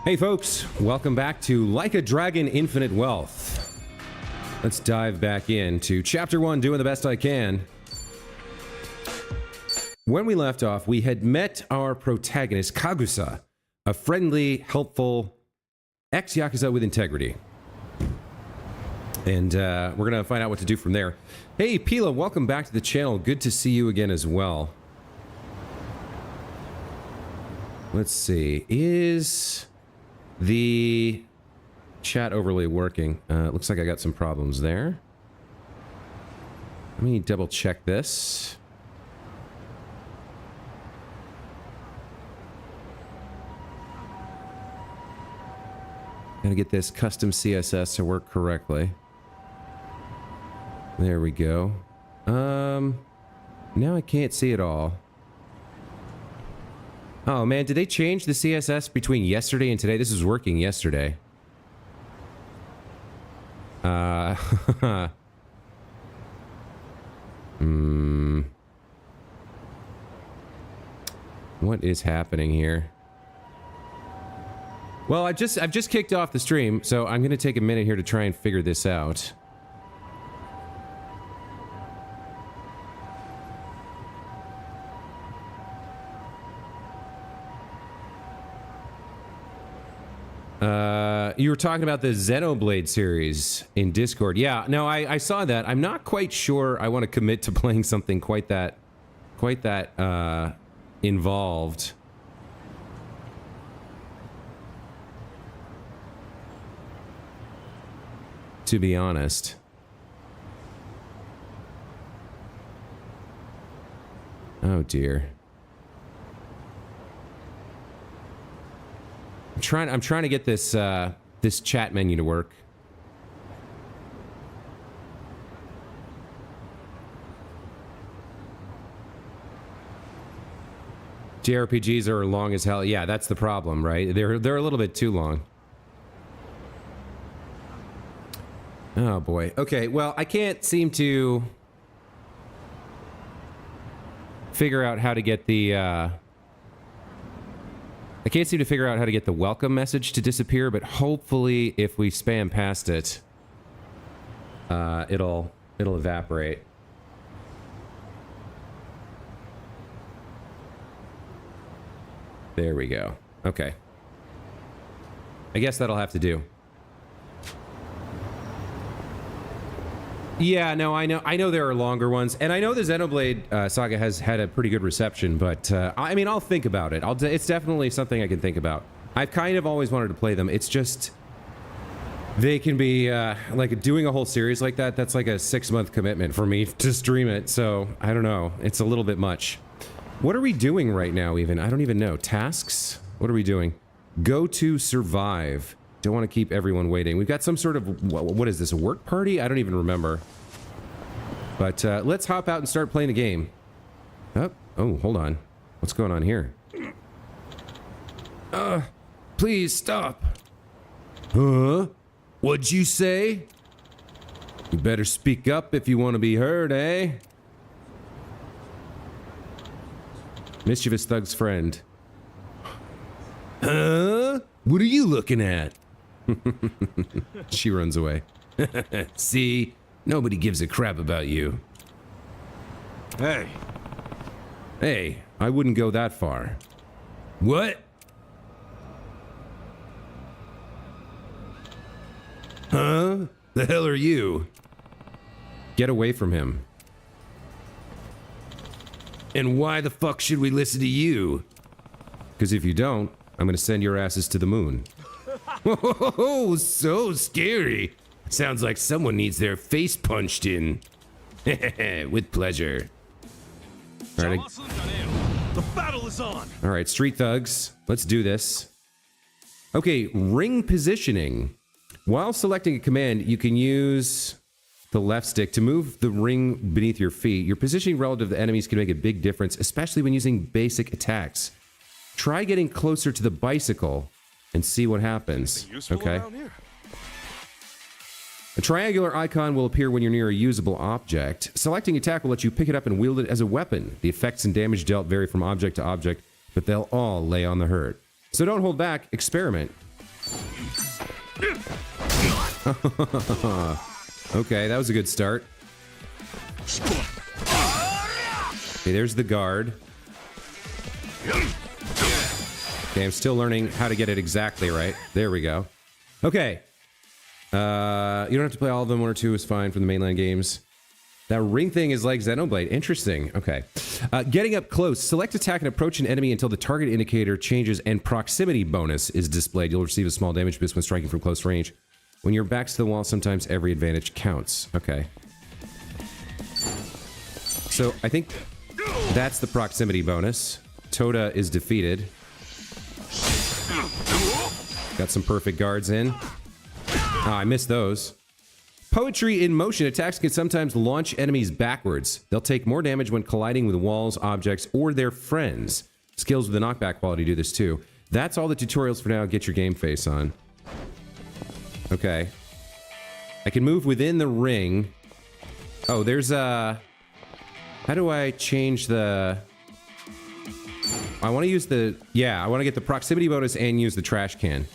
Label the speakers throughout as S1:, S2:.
S1: Hey folks, welcome back to Like a Dragon Infinite Wealth. Let's dive back into Chapter 1, doing the best I can. When we left off, we had met our protagonist, Kasuga, a friendly, helpful ex-yakuza with integrity. And we're going to find out what to do from there. Hey, Pila, welcome back to the channel. Good to see you again as well. Let's see. Is the chat overlay working? Looks like I got some problems there. Let me double check this. Gotta get this custom CSS to work correctly. There we go. Now I can't see it all. Oh man, did they change the CSS between yesterday and today? This was working yesterday. What is happening here? Well, I've just kicked off the stream, so I'm gonna take a minute here to try and figure this out. You were talking about the Xenoblade series in Discord. Yeah, no, I saw that. I'm not quite sure I want to commit to playing something quite that involved. To be honest. Oh dear. I'm trying to get this this chat menu to work. JRPGs are long as hell. Yeah, that's the problem, right? They're a little bit too long. Oh boy. Okay, well, I can't seem to figure out how to get the I can't seem to figure out how to get the welcome message to disappear, but hopefully if we spam past it, it'll evaporate. There we go. Okay. I guess that'll have to do. Yeah, no, I know there are longer ones, and I know the Xenoblade saga has had a pretty good reception, but I mean, I'll think about it. It's definitely something I can think about. I've kind of always wanted to play them. It's just they can be like doing a whole series like that. That's like a 6-month commitment for me to stream it. So I don't know. It's a little bit much. What are we doing right now? Even I don't even know. Tasks. What are we doing? Go to survive. Don't want to keep everyone waiting. We've got some sort of, what is this, a work party? I don't even remember. But let's hop out and start playing a game. Oh, hold on. What's going on here? Please stop. Huh? What'd you say? You better speak up if you want to be heard, eh? Mischievous Thug's friend. Huh? What are you looking at? She runs away. See? Nobody gives a crap about you. Hey. Hey, I wouldn't go that far. What? Huh? The hell are you? Get away from him. And why the fuck should we listen to you? Because if you don't, I'm gonna send your asses to the moon. Oh, so scary. Sounds like someone needs their face punched in. With pleasure. All right,
S2: the battle is on.
S1: All right, street thugs, let's do this. Okay, ring positioning. While selecting a command, you can use the left stick to move the ring beneath your feet. Your positioning relative to enemies can make a big difference, especially when using basic attacks. Try getting closer to the bicycle and see what happens. Okay. A triangular icon will appear when you're near a usable object. Selecting attack will let you pick it up and wield it as a weapon. The effects and damage dealt vary from object to object, but they'll all lay on the hurt. So don't hold back, experiment. Okay, that was a good start. Okay, there's the guard. Okay, I'm still learning how to get it exactly right. There we go. Okay. You don't have to play all of them. 1 or 2 is fine for the mainline games. That ring thing is like Xenoblade. Interesting. Okay. Getting up close. Select attack and approach an enemy until the target indicator changes and proximity bonus is displayed. You'll receive a small damage boost when striking from close range. When your back's to the wall, sometimes every advantage counts. Okay. So I think that's the proximity bonus. Tota is defeated. Got some perfect guards in. Ah, I missed those. Poetry in motion. Attacks can sometimes launch enemies backwards. They'll take more damage when colliding with walls, objects, or their friends. Skills with the knockback quality do this too. That's all the tutorials for now. Get your game face on. Okay. I can move within the ring. Oh, there's a... How do I change the... I want to use the... Yeah, I want to get the proximity bonus and use the trash can.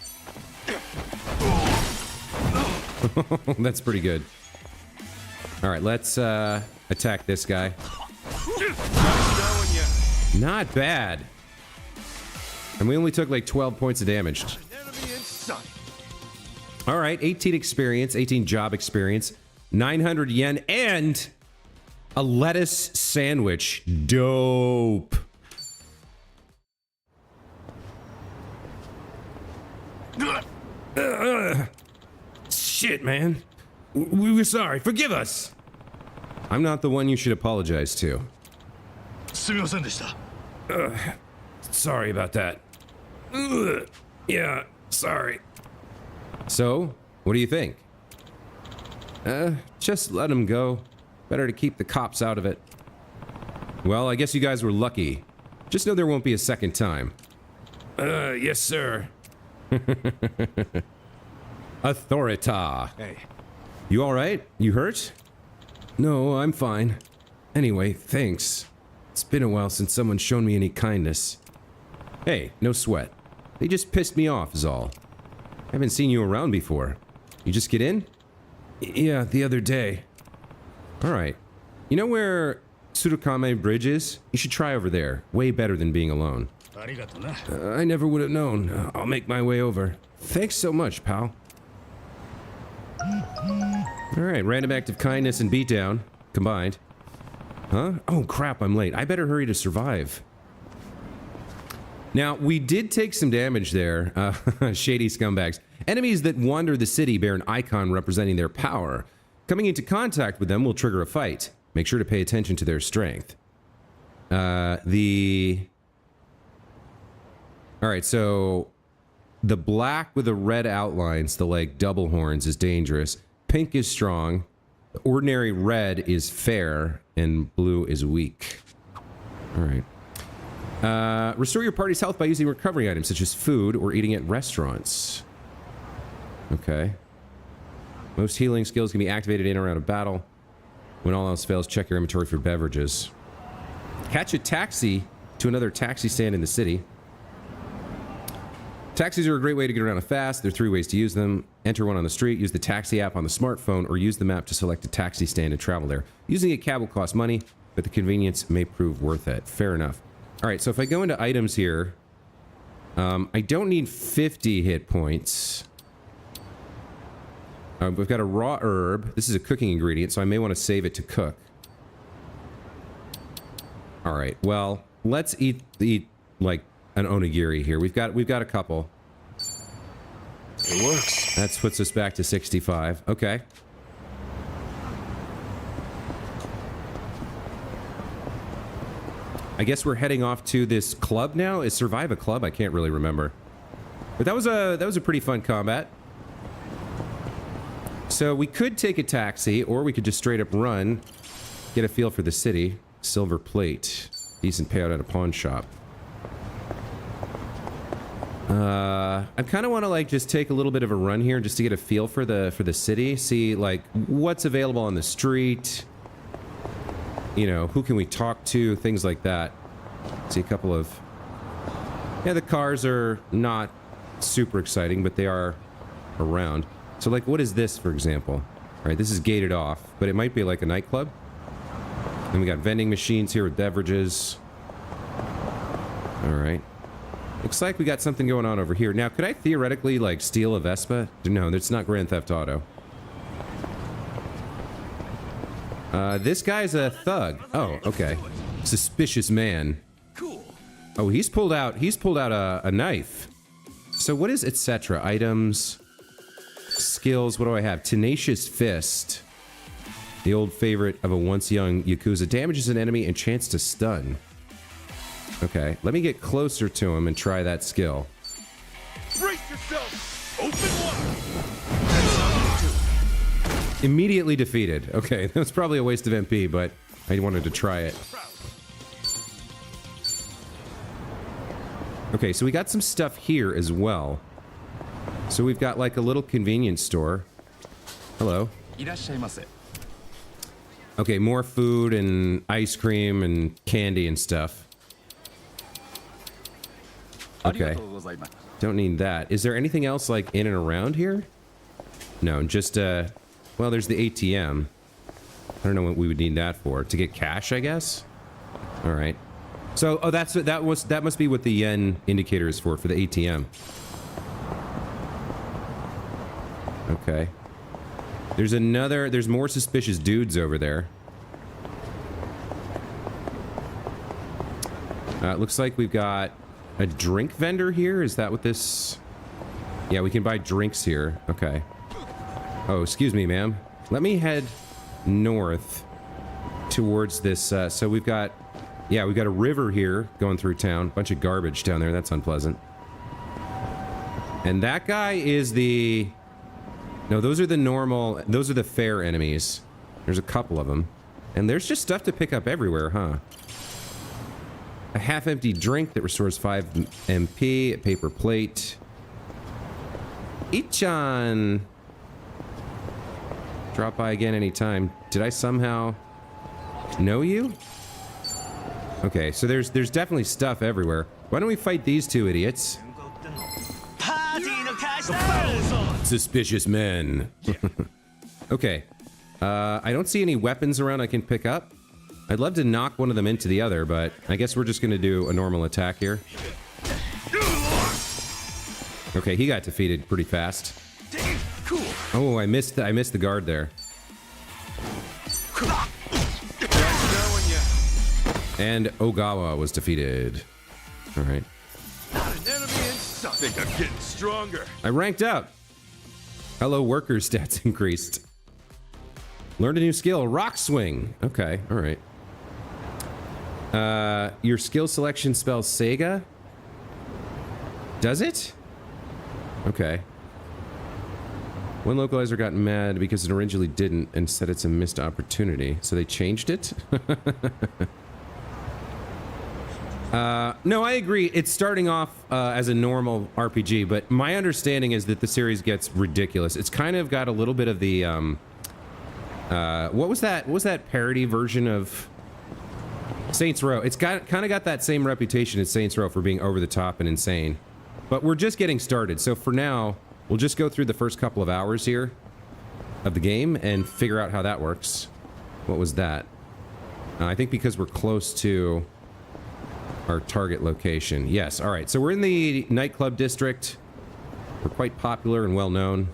S1: That's pretty good. Alright, let's attack this guy. Not bad. And we only took like 12 points of damage. Alright, 18 experience, 18 job experience, 900 yen, and a lettuce sandwich. Dope. Shit, man. We were sorry. Forgive us. I'm not the one you should apologize to. Sorry about that. Yeah, sorry. So, what do you think? Just let him go. Better to keep the cops out of it. Well, I guess you guys were lucky. Just know there won't be a second time. Yes, sir. Authorita.
S2: Hey.
S1: You alright? You hurt? No, I'm fine. Anyway, thanks. It's been a while since someone's shown me any kindness. Hey, no sweat. They just pissed me off is all. I haven't seen you around before. You just get in? Yeah, the other day. Alright. You know where Tsurukame Bridge is? You should try over there. Way better than being alone. I never would have known. I'll make my way over. Thanks so much, pal. Alright, random act of kindness and beatdown combined. Huh? Oh crap, I'm late. I better hurry to survive. Now, we did take some damage there. Shady scumbags. Enemies that wander the city bear an icon representing their power. Coming into contact with them will trigger a fight. Make sure to pay attention to their strength. Alright, so... The black with the red outlines, the like double horns, is dangerous. Pink is strong. The ordinary red is fair, and blue is weak. Alright. Restore your party's health by using recovery items, such as food or eating at restaurants. Okay. Most healing skills can be activated in or around a battle. When all else fails, check your inventory for beverages. Catch a taxi to another taxi stand in the city. Taxis are a great way to get around fast. There are 3 ways to use them. Enter one on the street, use the taxi app on the smartphone, or use the map to select a taxi stand and travel there. Using a cab will cost money, but the convenience may prove worth it. Fair enough. Alright, so if I go into items here, I don't need 50 hit points. We've got a raw herb. This is a cooking ingredient, so I may want to save it to cook. Alright, well, let's eat like an onigiri here. We've got a couple.
S2: It works.
S1: That puts us back to 65. Okay. I guess we're heading off to this club now. Is Survive a club? I can't really remember. But that was a pretty fun combat. So we could take a taxi, or we could just straight up run, get a feel for the city. Silver plate. Decent payout at a pawn shop. I kind of want to like just take a little bit of a run here just to get a feel for the city, see like what's available on the street, you know, who can we talk to, things like that. See a couple of, yeah, the cars are not super exciting, but they are around. So, like, what is this, for example? All right, this is gated off, but it might be like a nightclub. And we got vending machines here with beverages. All right. Looks like we got something going on over here. Now, could I theoretically, like, steal a Vespa? No, that's not Grand Theft Auto. This guy's a thug. Oh, okay. Suspicious man. Oh, he's pulled out a knife. So what is etc.? Items, skills, what do I have? Tenacious Fist. The old favorite of a once young Yakuza. Damages an enemy and chance to stun. Okay, let me get closer to him and try that skill.
S2: Brace yourself! Open water!
S1: Immediately defeated. Okay, that was probably a waste of MP, but I wanted to try it. Okay, so we got some stuff here as well. So we've got like a little convenience store. Hello. Okay, more food and ice cream and candy and stuff. Okay. Don't need that. Is there anything else like in and around here? No, just well, there's the ATM. I don't know what we would need that for. To get cash, I guess. All right. So, oh, that must be what the yen indicator is for the ATM. Okay. There's more suspicious dudes over there. It looks like we've got a drink vendor here. Is that what this... Yeah, we can buy drinks here. Okay. Oh, excuse me, ma'am. Let me head north towards this. So we've got... Yeah, we've got a river here going through town. Bunch of garbage down there. That's unpleasant. And that guy is the... No, those are the normal... Those are the fair enemies. There's a couple of them. And there's just stuff to pick up everywhere, huh? A half-empty drink that restores 5 MP. A paper plate. Ichan! Drop by again anytime. Did I somehow know you? Okay, so there's definitely stuff everywhere. Why don't we fight these two idiots? Suspicious men. Okay. I don't see any weapons around I can pick up. I'd love to knock one of them into the other, but I guess we're just gonna do a normal attack here. Okay, he got defeated pretty fast. Oh, I missed the guard there. And Ogawa was defeated. All right.
S2: Not an enemy in sight. I think I'm getting stronger.
S1: I ranked up. Hello, worker stats increased. Learned a new skill, rock swing. Okay, all right. Your skill selection spells Sega? Does it? Okay. One localizer got mad because it originally didn't and said it's a missed opportunity. So they changed it? No, I agree. It's starting off as a normal RPG, but my understanding is that the series gets ridiculous. It's kind of got a little bit of the, what was that parody version of Saints Row? It's kind of got that same reputation as Saints Row for being over the top and insane. But we're just getting started, so for now, we'll just go through the first couple of hours here of the game and figure out how that works. What was that? I think because we're close to our target location. Yes, all right. So we're in the nightclub district. We're quite popular and well known.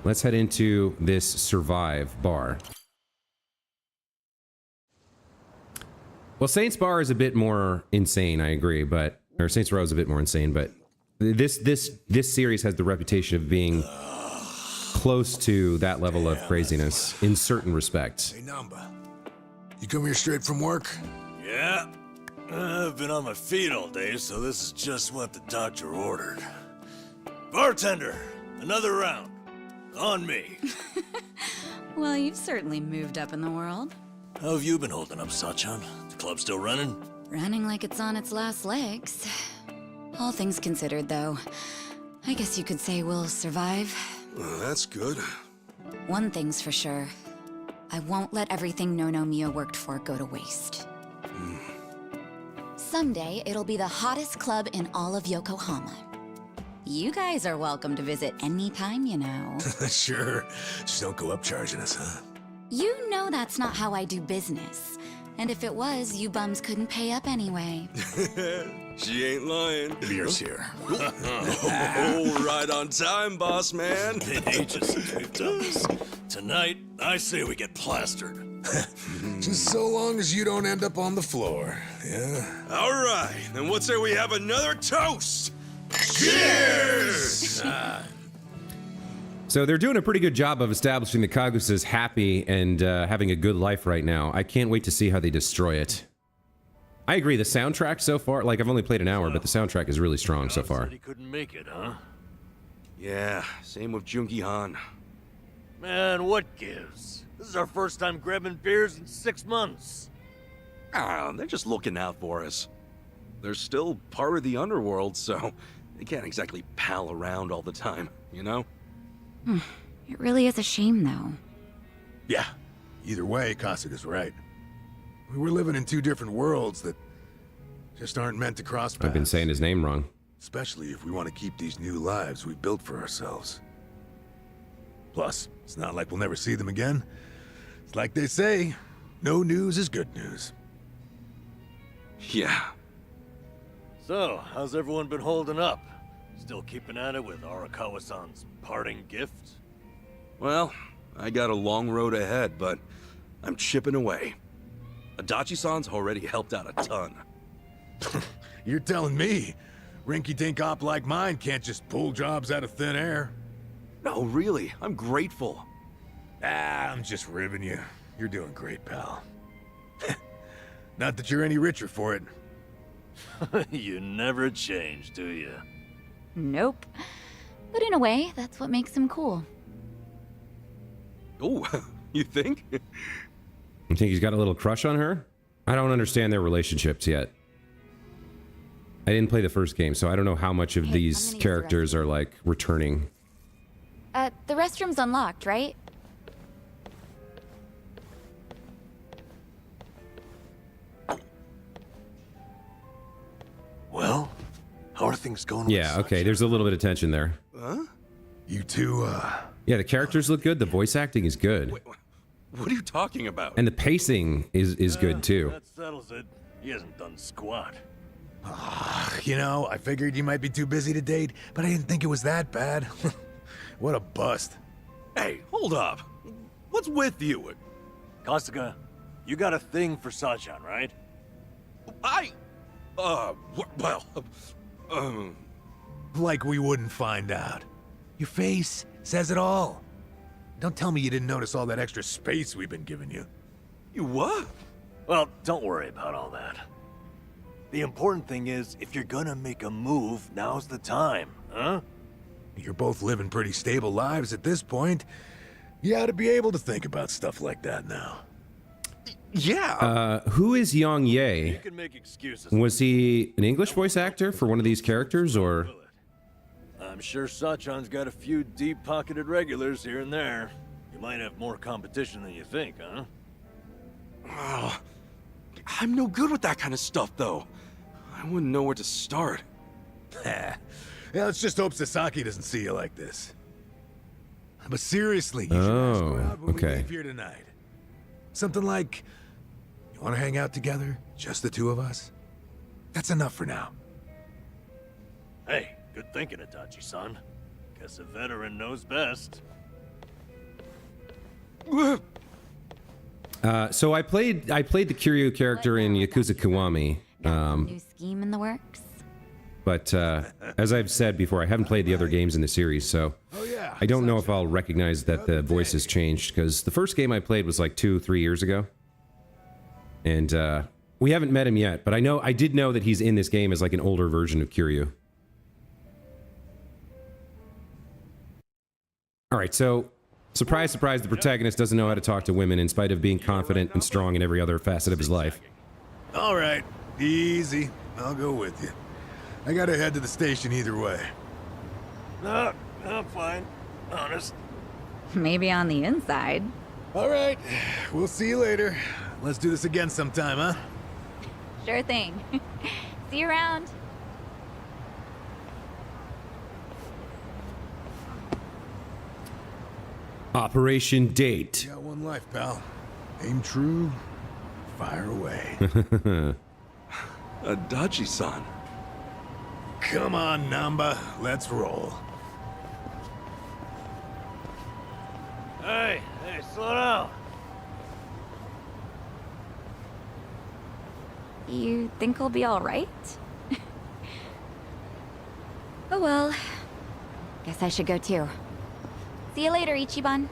S1: Let's head into this Survive bar. Well, Saints Bar is a bit more insane, I agree, but... Or Saints Row is a bit more insane, but... This series has the reputation of being close to that level of craziness in certain respects.
S3: Hey, Namba. You come here straight from work?
S4: Yeah. I've been on my feet all day, so this is just what the doctor ordered. Bartender, another round. On me.
S5: Well, you've certainly moved up in the world.
S4: How have you been holding up, Sachan? The club still running?
S5: Running like it's on its last legs. All things considered, though, I guess you could say we'll survive.
S3: Well, that's good.
S5: One thing's for sure. I won't let everything No-No-Mia worked for go to waste. Someday, it'll be the hottest club in all of Yokohama. You guys are welcome to visit anytime, you know.
S3: Sure. Just don't go up charging us, huh?
S5: You know that's not how I do business. And if it was, you bums couldn't pay up anyway.
S2: She ain't lying.
S3: Beer's here.
S2: Oh, right on time, boss man.
S4: Been ages since we've done this. Tonight, I say we get plastered.
S3: Just so long as you don't end up on the floor, yeah?
S2: All right, then what say we have another toast? Cheers!
S1: So they're doing a pretty good job of establishing the Kagusas happy and having a good life right now. I can't wait to see how they destroy it. I agree, the soundtrack so far, like I've only played an hour, but the soundtrack is really strong so far.
S4: Said he couldn't make it, huh?
S2: Yeah, same with Junkie Han.
S4: Man, what gives? This is our first time grabbing beers in 6 months.
S2: Ah, they're just looking out for us. They're still part of the underworld, so they can't exactly pal around all the time, you know?
S5: It really is a shame, though.
S3: Yeah. Either way, Kasuga's right. We're living in two different worlds that just aren't meant to cross paths.
S1: I've been saying his name wrong.
S3: Especially if we want to keep these new lives we've built for ourselves. Plus, it's not like we'll never see them again. It's like they say, no news is good news.
S2: Yeah.
S4: So, how's everyone been holding up? Still keeping at it with Arakawa-san's parting gift?
S2: Well, I got a long road ahead, but I'm chipping away. Adachi-san's already helped out a ton.
S3: You're telling me, rinky-dink op like mine can't just pull jobs out of thin air?
S2: No, really, I'm grateful.
S3: Ah, I'm just ribbing you. You're doing great, pal. Not that you're any richer for it.
S4: You never change, do you?
S5: Nope. But in a way, that's what makes him cool.
S2: Oh, you think?
S1: You think he's got a little crush on her? I don't understand their relationships yet. I didn't play the first game, so I don't know how much of
S5: Hey, I'm
S1: these
S5: gonna use the
S1: characters are like returning.
S5: The restroom's unlocked, right?
S4: Well, how are things going
S1: Yeah,
S4: with
S1: okay, there's a little bit of tension there.
S2: Huh?
S3: You two,
S1: Yeah, the characters look good, the voice acting is good.
S2: Wait, what are you talking about?
S1: And the pacing is good too.
S4: That settles it. He hasn't done squat.
S3: you know, I figured you might be too busy to date, but I didn't think it was that bad. What a bust.
S2: Hey, hold up. What's with you?
S4: Kasuga, you got a thing for Sachan, right?
S2: Well,
S3: Like we wouldn't find out. Your face says it all. Don't tell me you didn't notice all that extra space we've been giving you.
S2: you what?
S4: Well, don't worry about all that. The important thing is, if you're gonna make a move, now's the time, huh?
S3: You're both living pretty stable lives at this point. You ought to be able to think about stuff like that now.
S2: Yeah.
S1: Who is Yang
S4: You
S1: Ye?
S4: can make excuses.
S1: Was he an English voice actor for one of these characters, or?
S4: I'm sure Sachan's got a few deep-pocketed regulars here and there. You might have more competition than you think, huh?
S2: Oh, I'm no good with that kind of stuff, though. I wouldn't know where to start.
S3: Yeah, let's just hope Sasaki doesn't see you like this. But seriously, you should ask
S1: Oh,
S3: around when we
S1: okay.
S3: leave here tonight. Something like, you want to hang out together? Just the two of us? That's enough for now.
S4: Hey, good thinking, Itachi-san. Guess a veteran knows best.
S1: So I played the Kiryu character in Yakuza Kiwami,
S5: New scheme in the works?
S1: but as I've said before, I haven't played the other games in the series, so
S3: Oh yeah.
S1: I don't know if I'll recognize that the voice has changed, because the first game I played was like 2-3 years ago, and we haven't met him yet. But I did know that he's in this game as like an older version of Kiryu. All right, so surprise, surprise, the protagonist doesn't know how to talk to women in spite of being confident and strong in every other facet of his life.
S3: All right, easy. I'll go with you. I gotta head to the station either way.
S4: No, I'm fine. Honest.
S5: Maybe on the inside.
S3: All right, we'll see you later. Let's do this again sometime, huh?
S5: Sure thing. See you around.
S1: Operation Date.
S3: Got one life, pal. Aim true, fire away.
S2: Adachi-san.
S3: Come on, Namba, let's roll.
S4: Hey, slow down.
S5: You think we'll be all right? Oh well. Guess I should go too. See you later, Ichiban.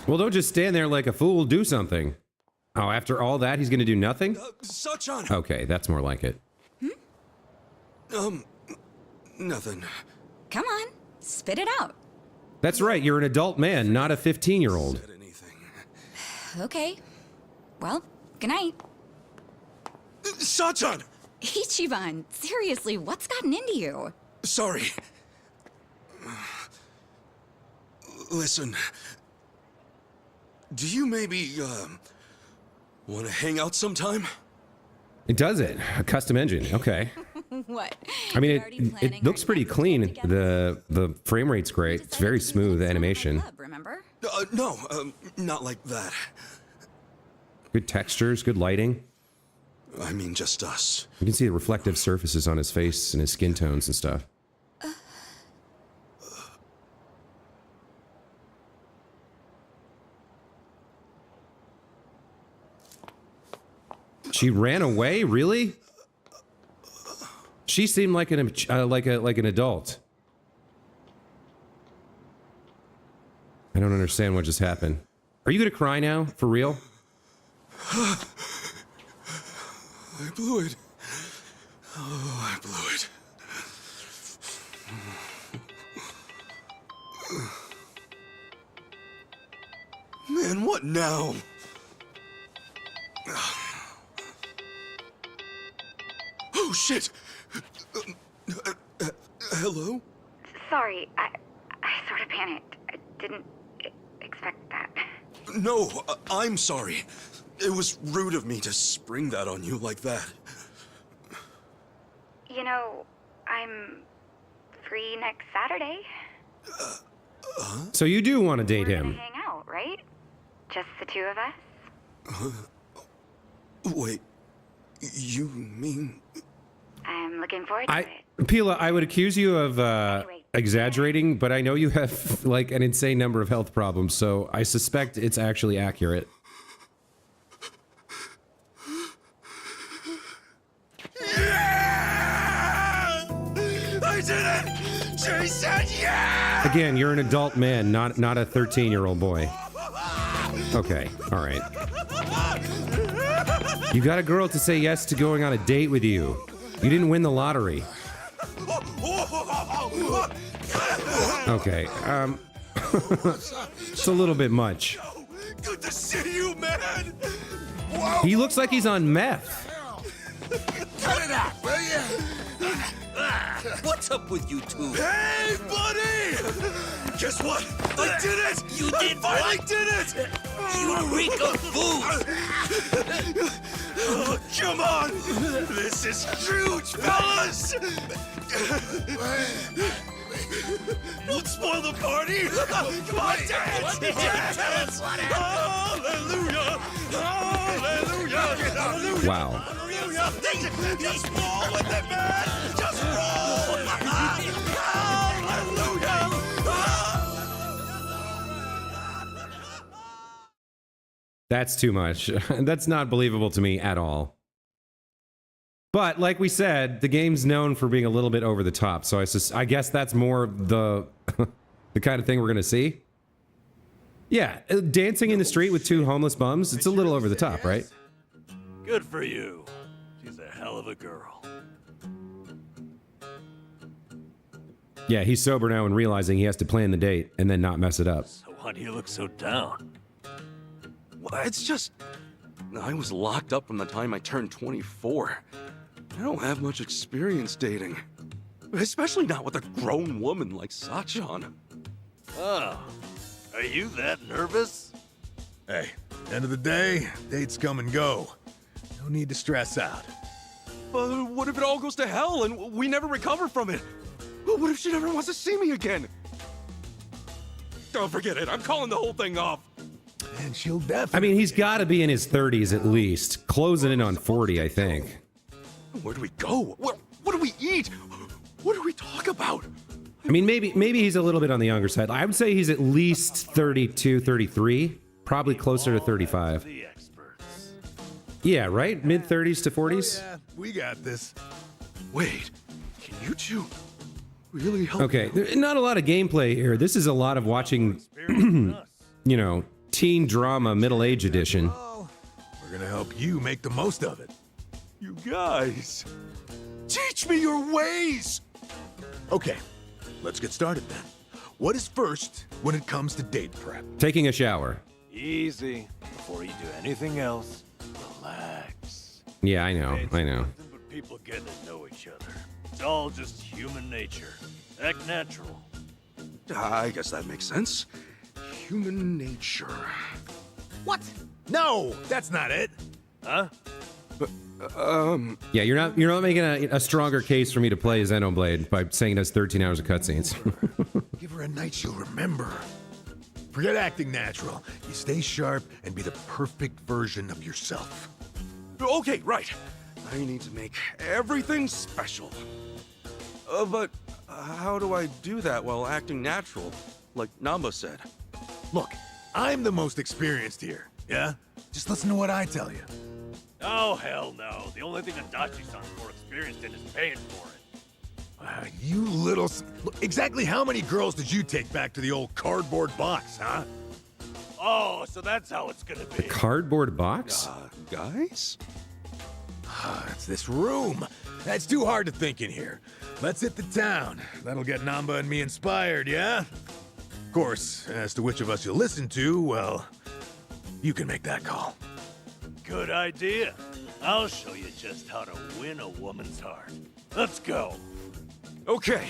S1: Well, don't just stand there like a fool. Do something. Oh, after all that, he's gonna do nothing?
S2: Sachan!
S1: Okay, that's more like it.
S2: Nothing.
S5: Come on, spit it out.
S1: That's right, you're an adult man, not a 15-year-old.
S2: Said anything.
S5: Okay. Well, good night.
S2: Sachan!
S5: Ichiban, seriously, what's gotten into you?
S2: Sorry. Listen. Do you maybe, want to hang out sometime?
S1: It does it. A custom engine. Okay.
S5: What?
S1: I mean,
S5: You're already planning
S1: it looks
S5: our
S1: pretty
S5: next
S1: clean.
S5: get together?
S1: The frame rate's great. It's very smooth animation.
S5: Club, remember?
S2: No, not like that.
S1: Good textures, good lighting.
S2: I mean, just us.
S1: You can see the reflective surfaces on his face and his skin tones and stuff. She ran away? Really? She seemed like an adult. I don't understand what just happened. Are you gonna cry now? For real?
S2: I blew it. Oh, I blew it. Man, what now? Oh, shit! Hello?
S6: Sorry, I sort of panicked. I didn't expect that.
S2: No, I'm sorry. It was rude of me to spring that on you like that.
S6: You know, I'm free next Saturday.
S1: So you do want to date
S6: We're gonna
S1: him?
S6: hang out, right? Just the two of us?
S2: Wait, you mean...
S6: I'm looking forward to it.
S1: Pila, I would accuse you of exaggerating, but I know you have like an insane number of health problems, so I suspect it's actually accurate.
S2: Yeah! I did it! She said yeah!
S1: Again, you're an adult man, not a 13-year-old boy. Okay, all right. You got a girl to say yes to going on a date with you. You didn't win the lottery. Okay, it's a little bit much.
S2: Good to see you, man!
S1: He looks like he's on meth.
S3: Cut it out, will you?
S7: What's up with you two?
S2: Hey, buddy! Guess what? I did it!
S7: You did
S2: I finally
S7: what?
S2: did it!
S7: You reek of booze!
S2: Oh, come on! This is huge, fellas! Don't spoil the party! Come on, dance! Dance! Hallelujah! Hallelujah! Hallelujah!
S1: Wow.
S2: Hallelujah! Just roll with it, man! Just roll! Hallelujah!
S1: That's too much. That's not believable to me at all. But like we said, the game's known for being a little bit over the top, so I guess that's more the the kind of thing we're gonna see. Yeah, dancing in the street with two homeless bums, it's a little over the top, right?
S4: Good for you. She's a hell of a girl.
S1: Yeah, he's sober now and realizing he has to plan the date and then not mess it up.
S4: So why do you look so down?
S2: Well, it's just... I was locked up from the time I turned 24. I don't have much experience dating. Especially not with a grown woman like Sachan.
S4: Oh, are you that nervous?
S3: Hey, end of the day, dates come and go. No need to stress out.
S2: But what if it all goes to hell and we never recover from it? What if she never wants to see me again? Don't forget it. I'm calling the whole thing off.
S3: And she'll definitely...
S1: I mean, he's got to be in his 30s at least. Closing in on 40, I think.
S2: Where do we go? What do we eat? What do we talk about?
S1: I mean, maybe he's a little bit on the younger side. I would say he's at least 32, 33. Probably closer to 35.
S4: The experts.
S1: Yeah, right? Mid-30s to 40s?
S3: Yeah, we got this.
S2: Wait, can you two really help?
S1: Okay, not a lot of gameplay here. This is a lot of watching, you know, teen drama middle age edition.
S3: Well, we're gonna help you make the most of it.
S2: You guys, teach me your ways.
S3: Okay, let's get started then. What is first when it comes to date prep?
S1: Taking a shower.
S4: Easy. Before you do anything else, relax.
S1: Yeah, I know.
S4: It's
S1: I know.
S4: nothing but people getting to know each other. It's all just human nature. Act natural.
S2: I guess that makes sense. Human nature.
S3: What? No, that's not it.
S4: Huh?
S1: Yeah, you're not making a stronger case for me to play Xenoblade by saying it has 13 hours of cutscenes.
S3: Give her a night she'll remember. Forget acting natural. You stay sharp and be the perfect version of yourself.
S2: Okay, right. I need to make everything special. But how do I do that while acting natural, like Namba said?
S3: Look, I'm the most experienced here, yeah? Just listen to what I tell you.
S4: Oh, hell no. The only thing Adachi-san's more experienced in is paying for it.
S3: You little... Look, exactly how many girls did you take back to the old cardboard box, huh?
S4: Oh, so that's how it's gonna be.
S1: Cardboard box?
S2: Guys?
S3: It's this room. That's too hard to think in here. Let's hit the town. That'll get Namba and me inspired, yeah? Of course, as to which of us you'll listen to, well, you can make that call.
S4: Good idea. I'll show you just how to win a woman's heart. Let's go.
S2: Okay.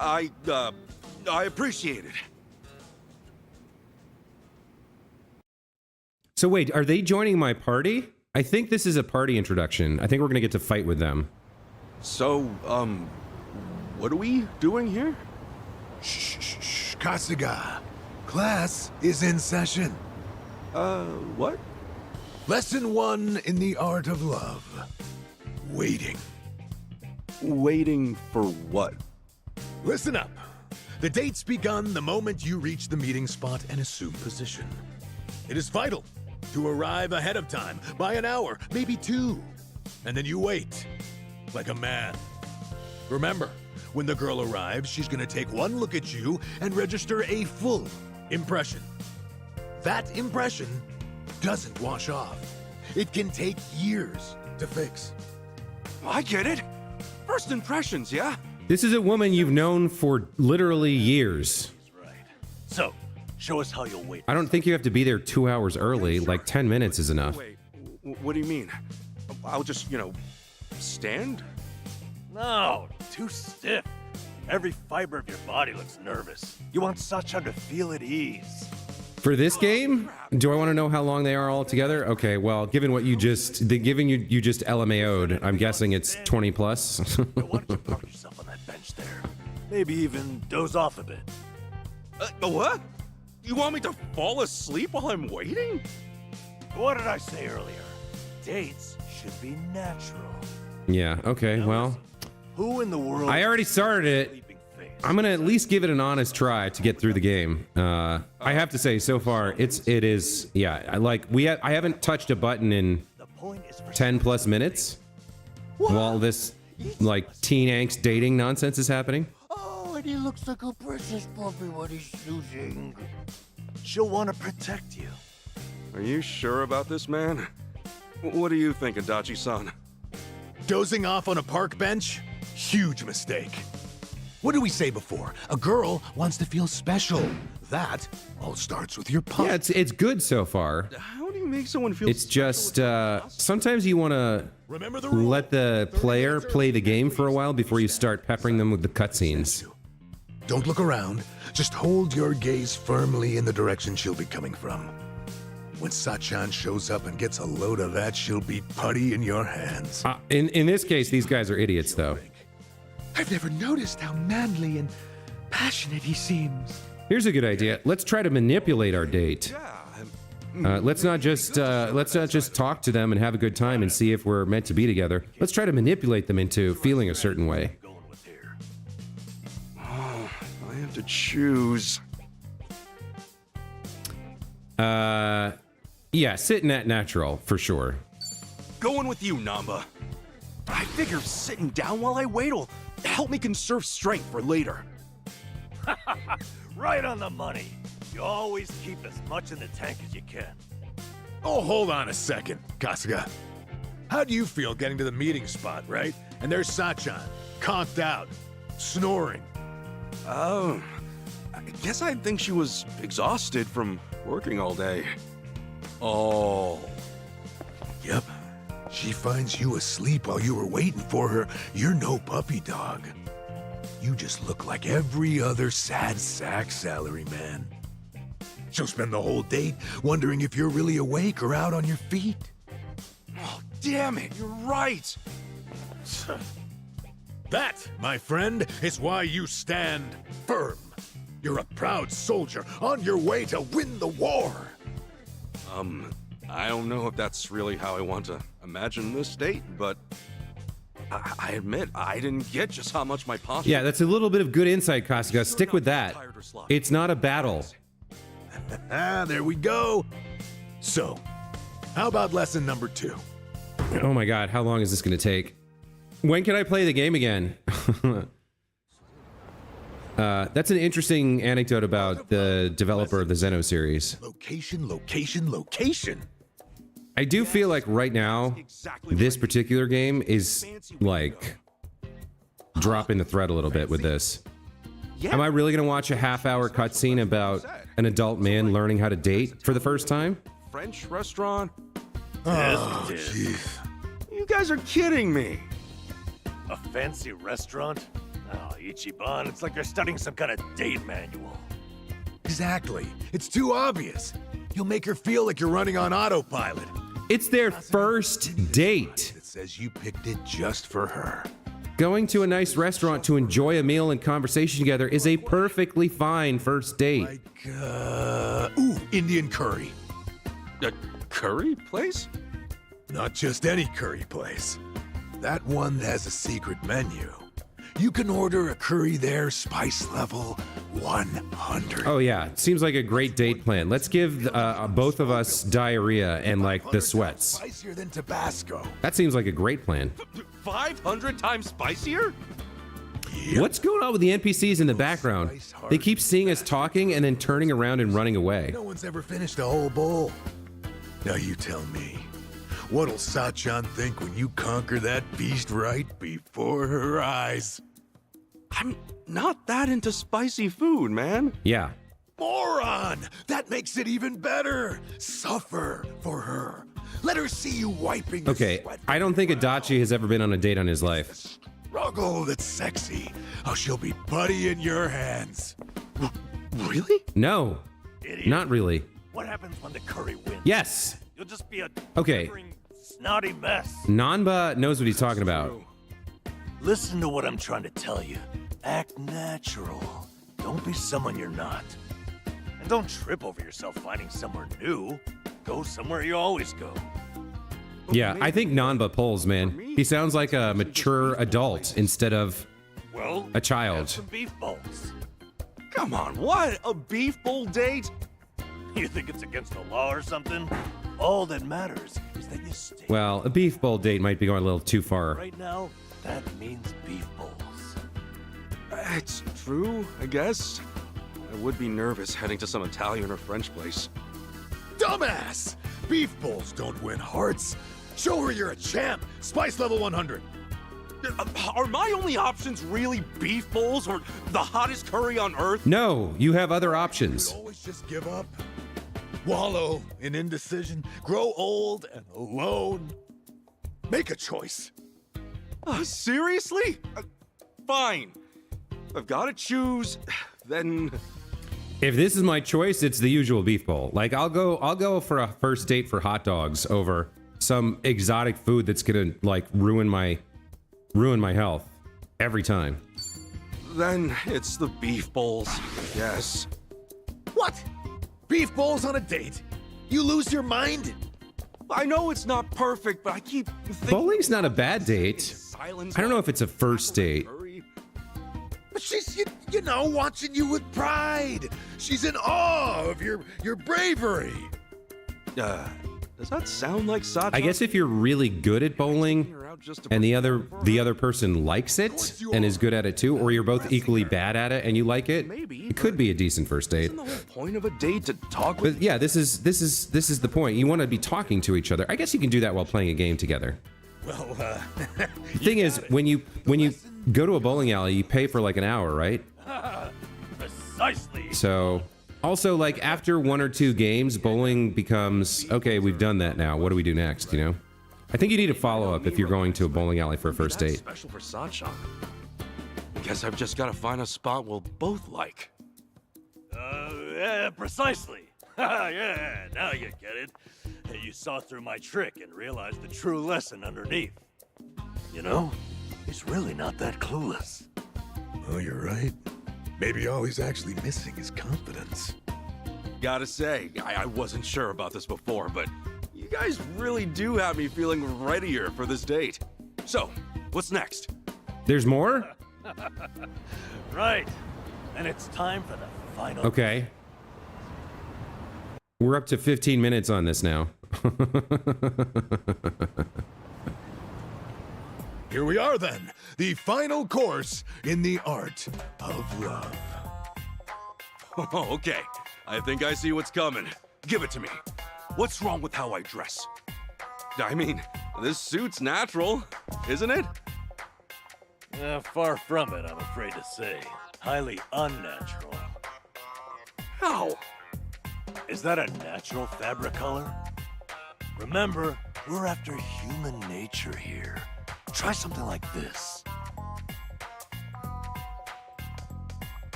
S2: I appreciate it.
S1: So wait, are they joining my party? I think this is a party introduction. I think we're gonna get to fight with them.
S2: So, what are we doing here?
S3: Shh, Kasuga. Class is in session.
S2: What?
S3: Lesson 1 in the art of love. Waiting.
S2: Waiting for what?
S3: Listen up. The date's begun the moment you reach the meeting spot and assume position. It is vital to arrive ahead of time by an hour, maybe 2. And then you wait, like a man. Remember, when the girl arrives, she's gonna take one look at you and register a full impression. That impression doesn't wash off. It can take years to fix.
S2: I get it. First impressions, yeah?
S1: This is a woman you've known for literally years.
S4: Right. So, show us how you'll wait.
S1: I don't think you have to be there 2 hours early. Like 10 minutes is enough.
S2: Wait, what do you mean? I'll just, stand?
S4: No, too stiff. Every fiber of your body looks nervous. You want Sachan to feel at ease.
S1: For this game, do I want to know how long they are all together? Okay, well, given what you just, given you just LMAO'd, I'm guessing it's 20 plus.
S4: Why don't you park yourself on that bench there? Maybe even doze off a bit.
S2: What? You want me to fall asleep while I'm waiting?
S4: What did I say earlier? Dates should be natural.
S1: Yeah, okay, well,
S4: Who in the world?
S1: I already started it.
S4: Sleeping face?
S1: I'm gonna at least give it an honest try to get through the game. I have to say, so far, it is, yeah, I haven't touched a button in
S4: The point is for
S1: 10 plus minutes while this, like, teen angst dating nonsense is happening.
S4: Oh, and he looks like a precious puppy when he's choosing. She'll want to protect you.
S2: Are you sure about this, man? What do you think, Adachi-san?
S3: Dozing off on a park bench? Huge mistake. What did we say before? A girl wants to feel special. That all starts with your pump.
S1: Yeah, it's good so far.
S2: How do you make someone feel
S1: It's just, sometimes you want to
S3: Remember the rule.
S1: let the player play the game for a while before you start peppering them with the cutscenes.
S3: Don't look around. Just hold your gaze firmly in the direction she'll be coming from. When Sachan shows up and gets a load of that, she'll be putty in your hands.
S1: In this case, these guys are idiots, though.
S3: I've never noticed how manly and passionate he seems.
S1: Here's a good idea. Let's try to manipulate our date. Let's not just talk to them and have a good time and see if we're meant to be together. Let's try to manipulate them into feeling a certain way.
S2: Oh, I have to choose.
S1: Yeah, sitting at natural for sure.
S2: Going with you, Namba. I figure sitting down while I wait will help me conserve strength for later.
S4: Right on the money. You always keep as much in the tank as you can.
S3: Oh, hold on a second, Kasuga. How do you feel getting to the meeting spot, right? And there's Sachan, conked out, snoring.
S2: Oh, I guess I think she was exhausted from working all day. Oh.
S3: Yep. She finds you asleep while you were waiting for her. You're no puppy dog. You just look like every other sad sack salaryman. She'll spend the whole date wondering if you're really awake or out on your feet.
S2: Oh, damn it, you're right.
S3: That, my friend, is why you stand firm. You're a proud soldier on your way to win the war.
S2: I don't know if that's really how I want to imagine this date, but I admit I didn't get just how much my posture.
S1: Yeah, that's a little bit of good insight, Kasuga. Stick with that. It's not a battle.
S3: There we go. So, how about lesson number 2?
S1: Oh my god, how long is this going to take? When can I play the game again? That's an interesting anecdote about the developer of the Xeno series.
S3: Location, location, location.
S1: I do feel like right now, this particular game is like dropping the thread a little bit with this. Am I really going to watch a half-hour cutscene about an adult man learning how to date for the first time?
S2: French restaurant?
S3: Oh, jeez.
S2: You guys are kidding me.
S4: A fancy restaurant? Oh, Ichiban, it's like they're studying some kind of date manual.
S3: Exactly. It's too obvious. You'll make her feel like you're running on autopilot.
S1: It's their first date.
S3: It says you picked it just for her.
S1: Going to a nice restaurant to enjoy a meal and conversation together is a perfectly fine first date.
S3: Like, Indian curry.
S2: A curry place?
S3: Not just any curry place. That one has a secret menu. You can order a curry there, spice level 100.
S1: Oh yeah, seems like a great date plan. Let's give both of us diarrhea and like the sweats.
S3: Spicier than Tabasco.
S1: That seems like a great plan.
S2: 500 times spicier?
S3: Yep.
S1: What's going on with the NPCs in the background? They keep seeing us talking and then turning around and running away.
S3: No one's ever finished a whole bowl. Now you tell me, what'll Sachan think when you conquer that beast right before her eyes?
S2: I'm not that into spicy food, man.
S1: Yeah.
S3: Moron! That makes it even better. Suffer for her. Let her see you wiping the
S1: Okay,
S3: sweat
S1: I don't think Adachi has ever been on a date on his life.
S3: struggle that's sexy. How she'll be putty in your hands.
S2: Really?
S1: No,
S4: Idiot.
S1: not really.
S4: What happens when the curry wins?
S1: Yes.
S4: You'll just be a
S1: Okay.
S4: quivering, snotty mess.
S1: Nanba knows what he's talking about.
S4: Listen to what I'm trying to tell you. Act natural. Don't be someone you're not. And don't trip over yourself finding somewhere new. Go somewhere you always go.
S1: Yeah, I think Nanba pulls, man. He sounds like a mature adult instead of
S4: Well,
S1: a child.
S4: have some beef balls.
S2: Come on, what? A beef bowl date?
S4: You think it's against the law or something? All that matters is that you stay.
S1: Well, a beef bowl date might be going a little too far.
S4: Right now, that means beef bowls.
S2: It's true, I guess. I would be nervous heading to some Italian or French place.
S3: Dumbass! Beef bowls don't win hearts. Show her you're a champ. Spice level 100.
S2: Are my only options really beef bowls or the hottest curry on earth?
S1: No, you have other options.
S3: Always just give up. Wallow in indecision. Grow old and alone. Make a choice.
S2: Seriously? Fine. If I've got to choose, then
S1: If this is my choice, it's the usual beef bowl. Like I'll go for a first date for hot dogs over some exotic food that's gonna like ruin my health every time.
S2: Then it's the beef bowls, yes.
S3: What? Beef bowls on a date? You lose your mind?
S2: I know it's not perfect, but I keep thinking...
S1: Bowling's not a bad date. I don't know if it's a first date.
S3: But she's, you know, watching you with pride. She's in awe of your bravery.
S2: Does that sound like Sacha?
S1: I guess if you're really good at bowling and the other person likes it and is good at it too, or you're both equally bad at it and you like it, it could be a decent first date.
S2: Isn't the whole point of a date to talk with?
S1: But yeah, this is the point. You want to be talking to each other. I guess you can do that while playing a game together.
S3: Well,
S1: the thing is, when you go to a bowling alley, you pay for like an hour, right?
S4: Precisely.
S1: So, also like after 1 or 2 games, bowling becomes, okay, we've done that now. What do we do next, you know? I think you need a follow-up if you're going to a bowling alley for a first date.
S2: Special for Sacha. Guess I've just got to find a spot we'll both like.
S4: Yeah, precisely. Yeah, now you get it. You saw through my trick and realized the true lesson underneath. You know, he's really not that clueless.
S3: oh, you're right. Maybe all he's actually missing is confidence.
S2: Gotta say, I wasn't sure about this before, but you guys really do have me feeling readier for this date. So, what's next?
S1: There's more?
S4: Right. And it's time for the final...
S1: Okay. We're up to 15 minutes on this now.
S3: Here we are then, the final course in the art of love.
S2: Oh, okay. I think I see what's coming. Give it to me. What's wrong with how I dress? I mean, this suit's natural, isn't it?
S4: Far from it, I'm afraid to say. Highly unnatural.
S2: How?
S4: Is that a natural fabric color? Remember, we're after human nature here. Try something like this.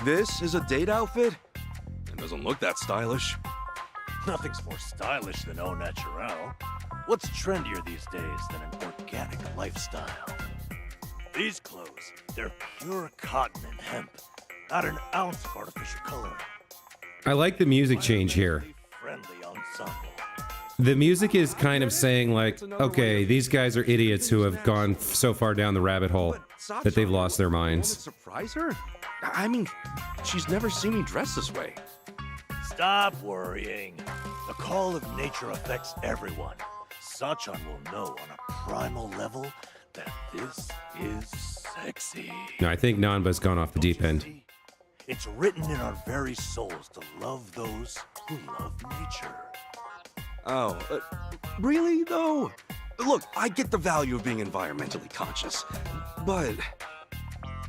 S2: This is a date outfit? It doesn't look that stylish.
S4: Nothing's more stylish than au naturel. What's trendier these days than an organic lifestyle? These clothes, they're pure cotton and hemp. Not an ounce of artificial coloring.
S1: I like the music change here.
S4: Friendly ensemble.
S1: The music is kind of saying like, okay, these guys are idiots who have gone so far down the rabbit hole that they've lost their
S2: Won't it
S1: minds.
S2: surprise her? I mean, she's never seen me dress this way.
S4: Stop worrying. The call of nature affects everyone. Sachan will know on a primal level that this is sexy.
S1: No, I think Nanba's gone off the deep end.
S4: It's written in our very souls to love those who love nature.
S2: Oh, really though? Look, I get the value of being environmentally conscious, but...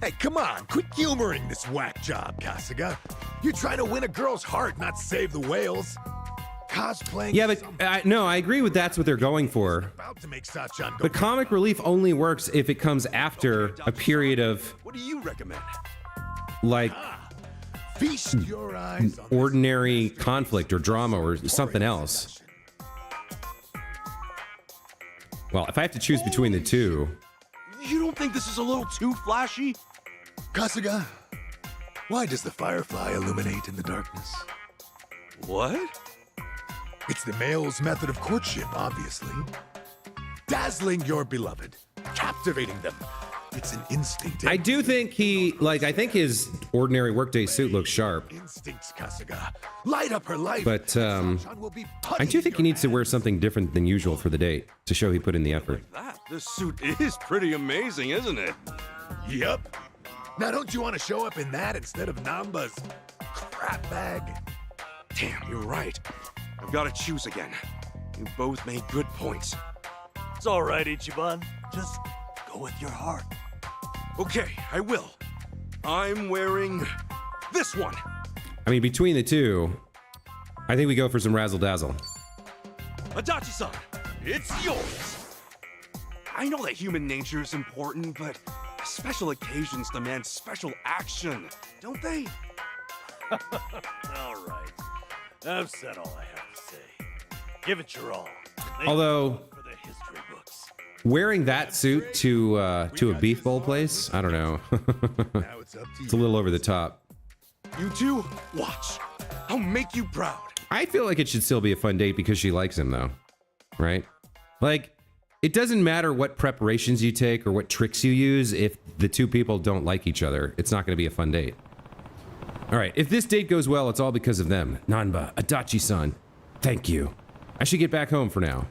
S3: Hey, come on, quit humoring this whack job, Kasuga. You're trying to win a girl's heart, not save the whales. Cosplaying...
S1: Yeah, but no, I agree with that's what they're going for.
S3: About to make Sachan go...
S1: But comic relief only works if it comes after a period of
S2: What do you recommend?
S1: like
S3: Feast your eyes on
S1: ordinary conflict or drama or something else. Well, if I have to choose between the two,
S2: You don't think this is a little too flashy?
S3: Kasuga, why does the firefly illuminate in the darkness?
S2: What?
S3: It's the male's method of courtship, obviously. Dazzling your beloved, captivating them. It's an instinct.
S1: I do think I think his ordinary workday suit looks sharp.
S3: Instincts, Kasuga. Light up her life.
S1: But
S3: Sachan will be
S1: I
S3: putty
S1: do
S3: in
S1: think he
S3: your
S1: needs to wear something different than usual for the date to show he put in the effort.
S2: This suit is pretty amazing, isn't it?
S3: Yep. Now don't you want to show up in that instead of Namba's crap bag?
S2: Damn, you're right. I've got to choose again. You both made good points.
S4: It's all right, Ichiban. Just go with your heart.
S2: Okay, I will. I'm wearing this one.
S1: I mean, between the two, I think we go for some razzle dazzle.
S2: Adachi-san, it's yours. I know that human nature is important, but special occasions demand special action, don't they?
S4: All right. I've said all I have to say. Give it your all. Make
S1: Although,
S4: for the history
S1: wearing that suit to a beef bowl place, I don't know.
S3: Now it's up to
S1: It's a little over the top.
S2: You two, watch. I'll make you proud.
S1: I feel like it should still be a fun date because she likes him, though. Right? Like, it doesn't matter what preparations you take or what tricks you use if the two people don't like each other. It's not going to be a fun date. All right, if this date goes well, it's all because of them. Nanba, Adachi-san, thank you. I should get back home for now.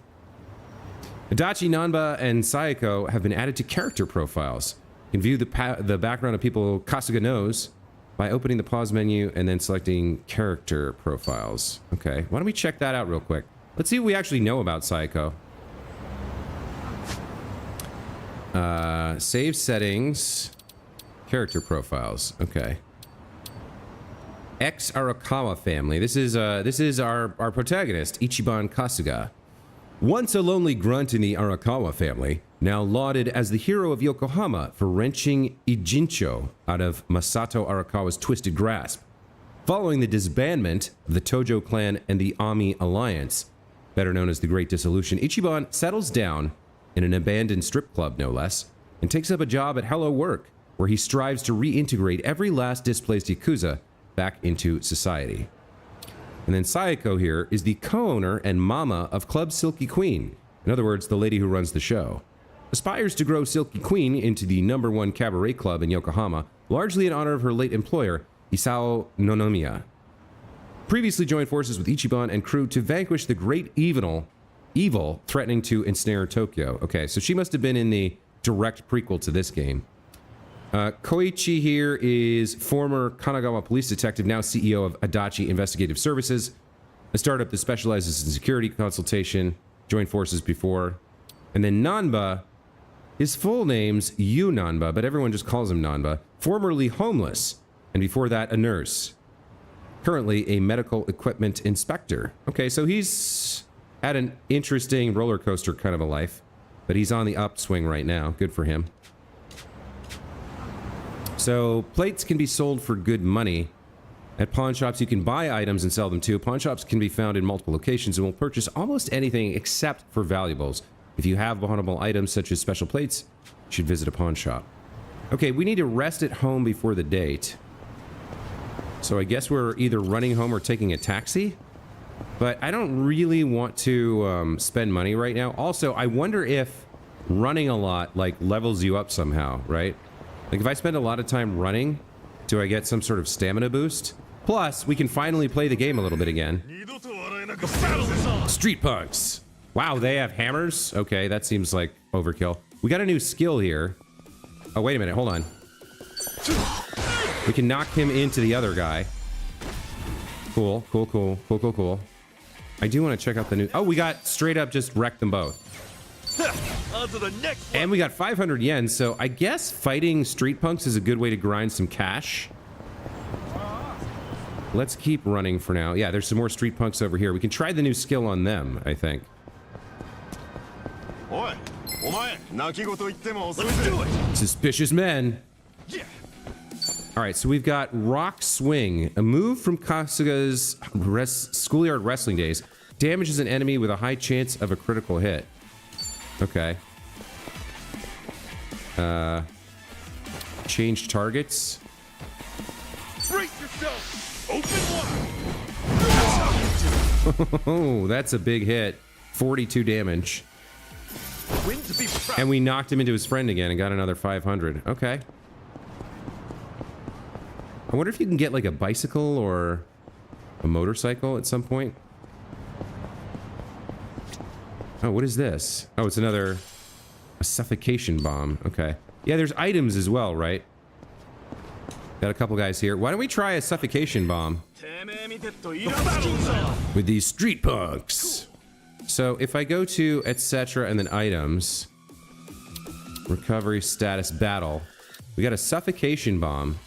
S1: Adachi, Nanba, and Sayako have been added to character profiles. You can view the background of people Kasuga knows by opening the pause menu and then selecting character profiles. Okay, why don't we check that out real quick? Let's see what we actually know about Sayako. Save settings, character profiles. Okay. Ex-Arakawa family. This is our protagonist, Ichiban Kasuga. Once a lonely grunt in the Arakawa family, now lauded as the hero of Yokohama for wrenching Ijincho out of Masato Arakawa's twisted grasp. Following the disbandment of the Tojo clan and the Ami alliance, better known as the Great Dissolution, Ichiban settles down in an abandoned strip club, no less, and takes up a job at Hello Work, where he strives to reintegrate every last displaced yakuza back into society. And then Sayako here is the co-owner and mama of Club Silky Queen, in other words, the lady who runs the show. Aspires to grow Silky Queen into the #1 cabaret club in Yokohama, largely in honor of her late employer, Isao Nonomiya. Previously joined forces with Ichiban and crew to vanquish the great evil threatening to ensnare Tokyo. Okay, so she must have been in the direct prequel to this game. Koichi here is former Kanagawa police detective, now CEO of Adachi Investigative Services, a startup that specializes in security consultation, joined forces before. And then Nanba, his full name's Yu Nanba, but everyone just calls him Nanba, formerly homeless, and before that a nurse. Currently a medical equipment inspector. Okay, so he's had an interesting roller coaster kind of a life, but he's on the upswing right now. Good for him. So plates can be sold for good money. At pawn shops, you can buy items and sell them too. Pawn shops can be found in multiple locations and will purchase almost anything except for valuables. If you have pawnable items such as special plates, you should visit a pawn shop. Okay, we need to rest at home before the date. So I guess we're either running home or taking a taxi. But I don't really want to spend money right now. Also, I wonder if running a lot like levels you up somehow, right? Like if I spend a lot of time running, do I get some sort of stamina boost? Plus, we can finally play the game a little bit again. Street punks. Wow, they have hammers? Okay, that seems like overkill. We got a new skill here. Oh, wait a minute, hold on. We can knock him into the other guy. Cool, cool, cool, cool, cool, cool. I do want to check out the new... Oh, we got straight up just wrecked them both.
S4: On to the next one.
S1: And we got 500 yen, so I guess fighting street punks is a good way to grind some cash. Let's keep running for now. Yeah, there's some more street punks over here. We can try the new skill on them, I think.
S4: Let's do it.
S1: Suspicious men.
S4: Yeah.
S1: All right, so we've got Rock Swing, a move from Kasuga's schoolyard wrestling days. Damages an enemy with a high chance of a critical hit. Okay. Change targets.
S4: Brace yourself. Open wide.
S1: Oh, that's a big hit. 42 damage.
S4: Win to be proud.
S1: And we knocked him into his friend again and got another 500. Okay. I wonder if you can get like a bicycle or a motorcycle at some point. Oh, what is this? Oh, it's a suffocation bomb. Okay. Yeah, there's items as well, right? Got a couple guys here. Why don't we try a suffocation bomb with these street punks? So if I go to etc. and then items, recovery status battle, we got a suffocation bomb.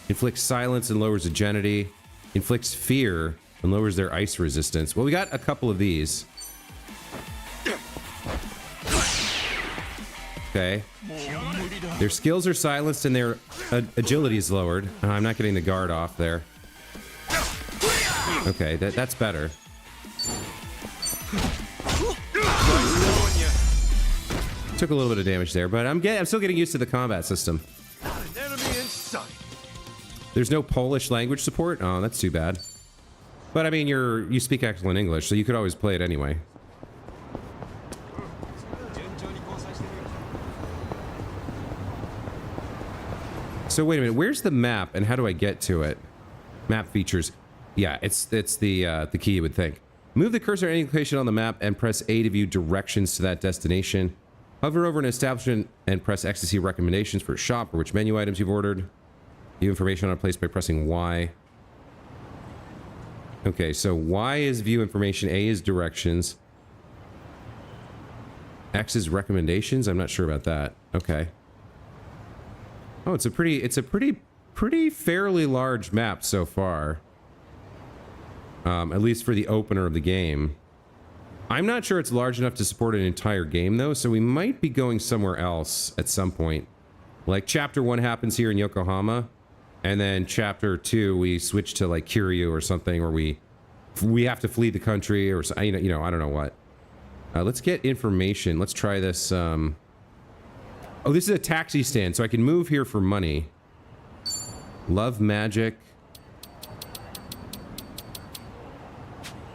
S1: Inflicts silence and lowers agility. Inflicts fear and lowers their ice resistance. Well, we got a couple of these. Okay. Their skills are silenced and their agility is lowered. I'm not getting the guard off there. Okay, that's better. Took a little bit of damage there, but I'm still getting used to the combat system.
S3: Not an enemy in sight.
S1: There's no Polish language support? Oh, that's too bad. But I mean, you speak excellent English, so you could always play it anyway. So wait a minute, where's the map and how do I get to it? Map features. Yeah, it's the key, you would think. Move the cursor at any location on the map and press A to view directions to that destination. Hover over an establishment and press X to see recommendations for a shop or which menu items you've ordered. View information on a place by pressing Y. Okay, so Y is view information, A is directions. X is recommendations? I'm not sure about that. Okay. Oh, it's a pretty fairly large map so far. At least for the opener of the game. I'm not sure it's large enough to support an entire game though, so we might be going somewhere else at some point. Like chapter 1 happens here in Yokohama, and then chapter 2 we switch to like Kiryu or something, or we have to flee the country or you know, I don't know what. Let's get information. Let's try this. Oh, this is a taxi stand, so I can move here for money. Love magic.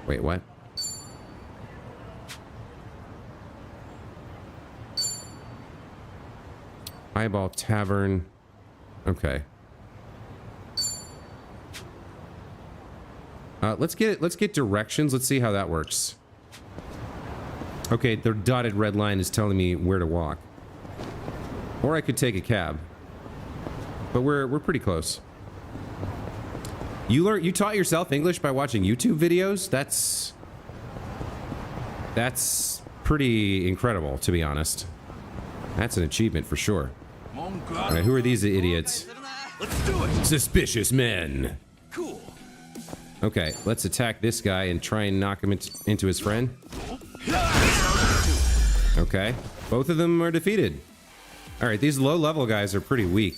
S1: Wait, what? Eyeball Tavern. Okay. Let's get directions. Let's see how that works. Okay, the dotted red line is telling me where to walk. Or I could take a cab. But we're pretty close. You taught yourself English by watching YouTube videos? That's pretty incredible, to be honest. That's an achievement for sure. Alright, who are these idiots?
S3: Let's do it.
S1: Suspicious men.
S3: Cool.
S1: Okay, let's attack this guy and try and knock him into his friend. Okay, both of them are defeated. Alright, these low-level guys are pretty weak.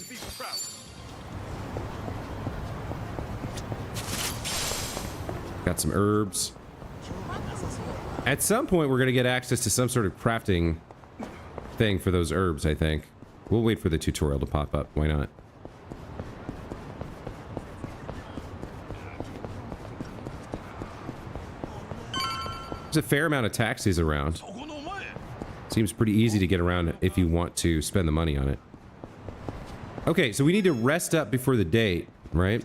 S1: Got some herbs. At some point, we're going to get access to some sort of crafting thing for those herbs, I think. We'll wait for the tutorial to pop up. Why not? There's a fair amount of taxis around. Seems pretty easy to get around if you want to spend the money on it. Okay, so we need to rest up before the date, right?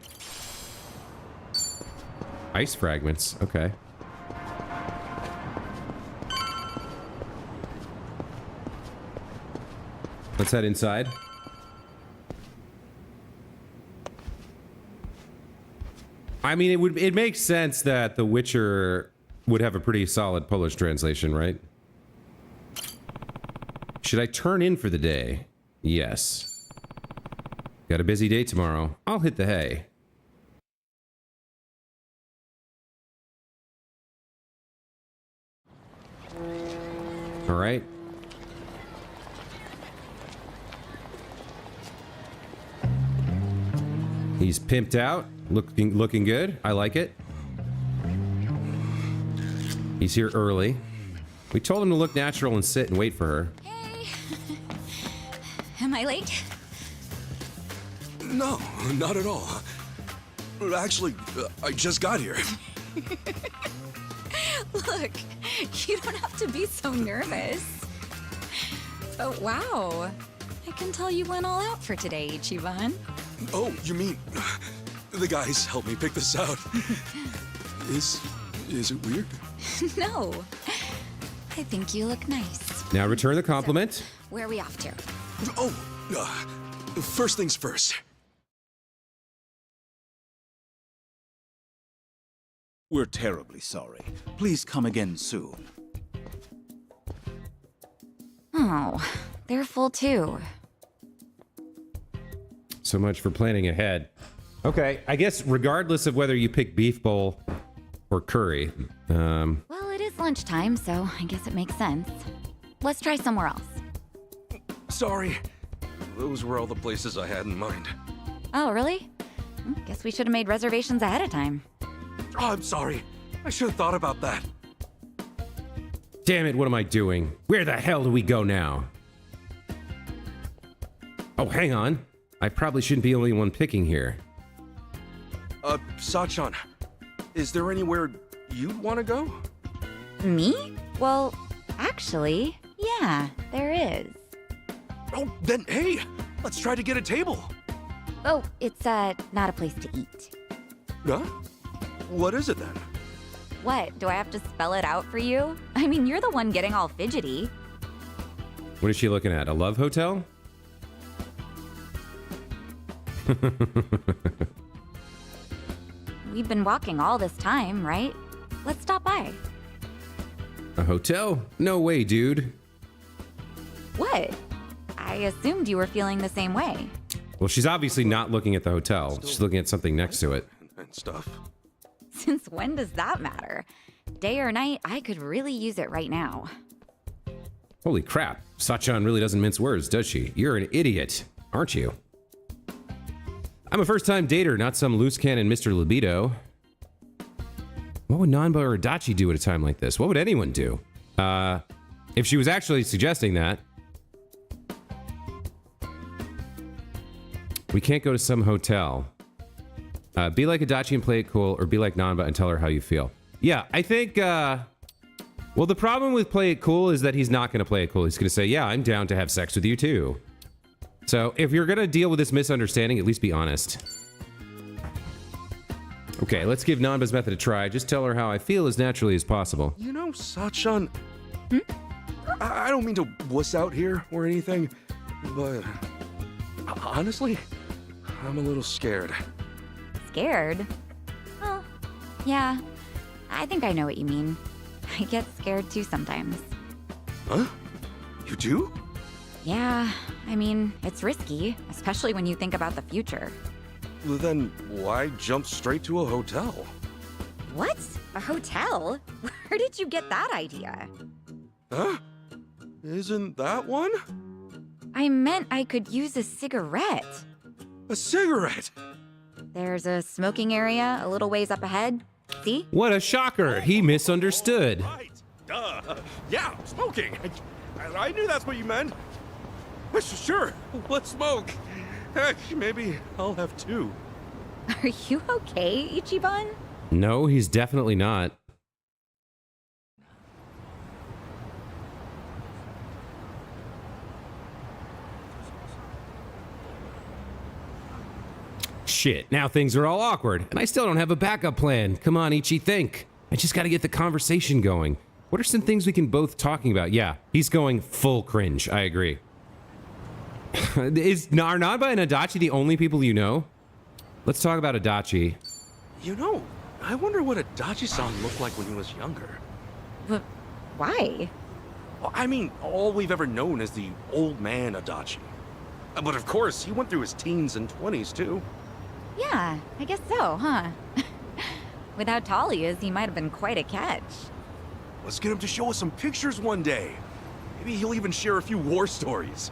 S1: Ice fragments, okay. Let's head inside. I mean, it makes sense that The Witcher would have a pretty solid Polish translation, right? Should I turn in for the day? Yes. Got a busy day tomorrow. I'll hit the hay. All right. He's pimped out, looking good. I like it. He's here early. We told him to look natural and sit and wait for her.
S5: Hey. Am I late?
S2: No, not at all. Actually, I just got here.
S5: Look, you don't have to be so nervous. Oh, wow. I can tell you went all out for today, Ichiban.
S2: Oh, you mean the guys helped me pick this out? Is it weird?
S5: No. I think you look nice.
S1: Now return the compliment.
S5: So, where are we off to?
S2: Oh, first things first.
S7: We're terribly sorry. Please come again soon.
S5: Oh, they're full too.
S1: So much for planning ahead. Okay, I guess regardless of whether you pick beef bowl or curry,
S5: Well, it is lunchtime, so I guess it makes sense. Let's try somewhere else.
S2: Sorry. Those were all the places I had in mind.
S5: Oh, really? Guess we should have made reservations ahead of time.
S2: Oh, I'm sorry. I should have thought about that.
S1: damn it, what am I doing? Where the hell do we go now? Oh, hang on. I probably shouldn't be the only one picking here.
S2: Sachan, is there anywhere you'd want to go?
S6: Me? Well, actually, yeah, there is.
S2: Oh, then hey, let's try to get a table.
S6: Oh, it's, not a place to eat.
S2: Huh? What is it then?
S6: What, do I have to spell it out for you? I mean, you're the one getting all fidgety.
S1: What is she looking at? A love hotel?
S6: We've been walking all this time, right? Let's stop by.
S1: A hotel? No way, dude.
S6: What? I assumed you were feeling the same way.
S1: Well, she's obviously not looking at the hotel. She's looking at something next to it.
S2: And stuff.
S6: Since when does that matter? Day or night, I could really use it right now.
S1: Holy crap. Sachan really doesn't mince words, does she? You're an idiot, aren't you? I'm a first-time dater, not some loose cannon Mr. Libido. What would Nanba or Adachi do at a time like this? What would anyone do? If she was actually suggesting that. We can't go to some hotel. Be like Adachi and play it cool, or be like Nanba and tell her how you feel. Yeah, I think, well, the problem with play it cool is that he's not going to play it cool. He's going to say, yeah, I'm down to have sex with you too. So if you're going to deal with this misunderstanding, at least be honest. Okay, let's give Nanba's method a try. Just tell her how I feel as naturally as possible.
S2: You know, Sachan, I don't mean to wuss out here or anything, but honestly, I'm a little scared.
S6: Scared? Well, yeah, I think I know what you mean. I get scared too sometimes.
S2: Huh? You do?
S6: Yeah, I mean, it's risky, especially when you think about the future.
S2: Well, then why jump straight to a hotel?
S6: What? A hotel? Where did you get that idea?
S2: Huh? Isn't that one?
S6: I meant I could use a cigarette.
S2: A cigarette?
S6: There's a smoking area a little ways up ahead. See?
S1: What a shocker! He misunderstood.
S2: Right. Duh. Yeah, smoking. I knew that's what you meant. Sure, let's smoke. Heck, maybe I'll have two.
S6: Are you okay, Ichiban?
S1: No, he's definitely not. Shit, now things are all awkward, and I still don't have a backup plan. Come on, Ichi, think. I just gotta get the conversation going. What are some things we can both talking about? Yeah, he's going full cringe, I agree. Are Nanba and Adachi the only people you know? Let's talk about Adachi.
S2: You know, I wonder what Adachi-san looked like when he was younger.
S6: But why?
S2: Well, I mean, all we've ever known is the old man Adachi. But of course, he went through his teens and 20s too.
S6: Yeah, I guess so, huh? With how tall he is, he might have been quite a catch.
S2: Let's get him to show us some pictures one day. Maybe he'll even share a few war stories.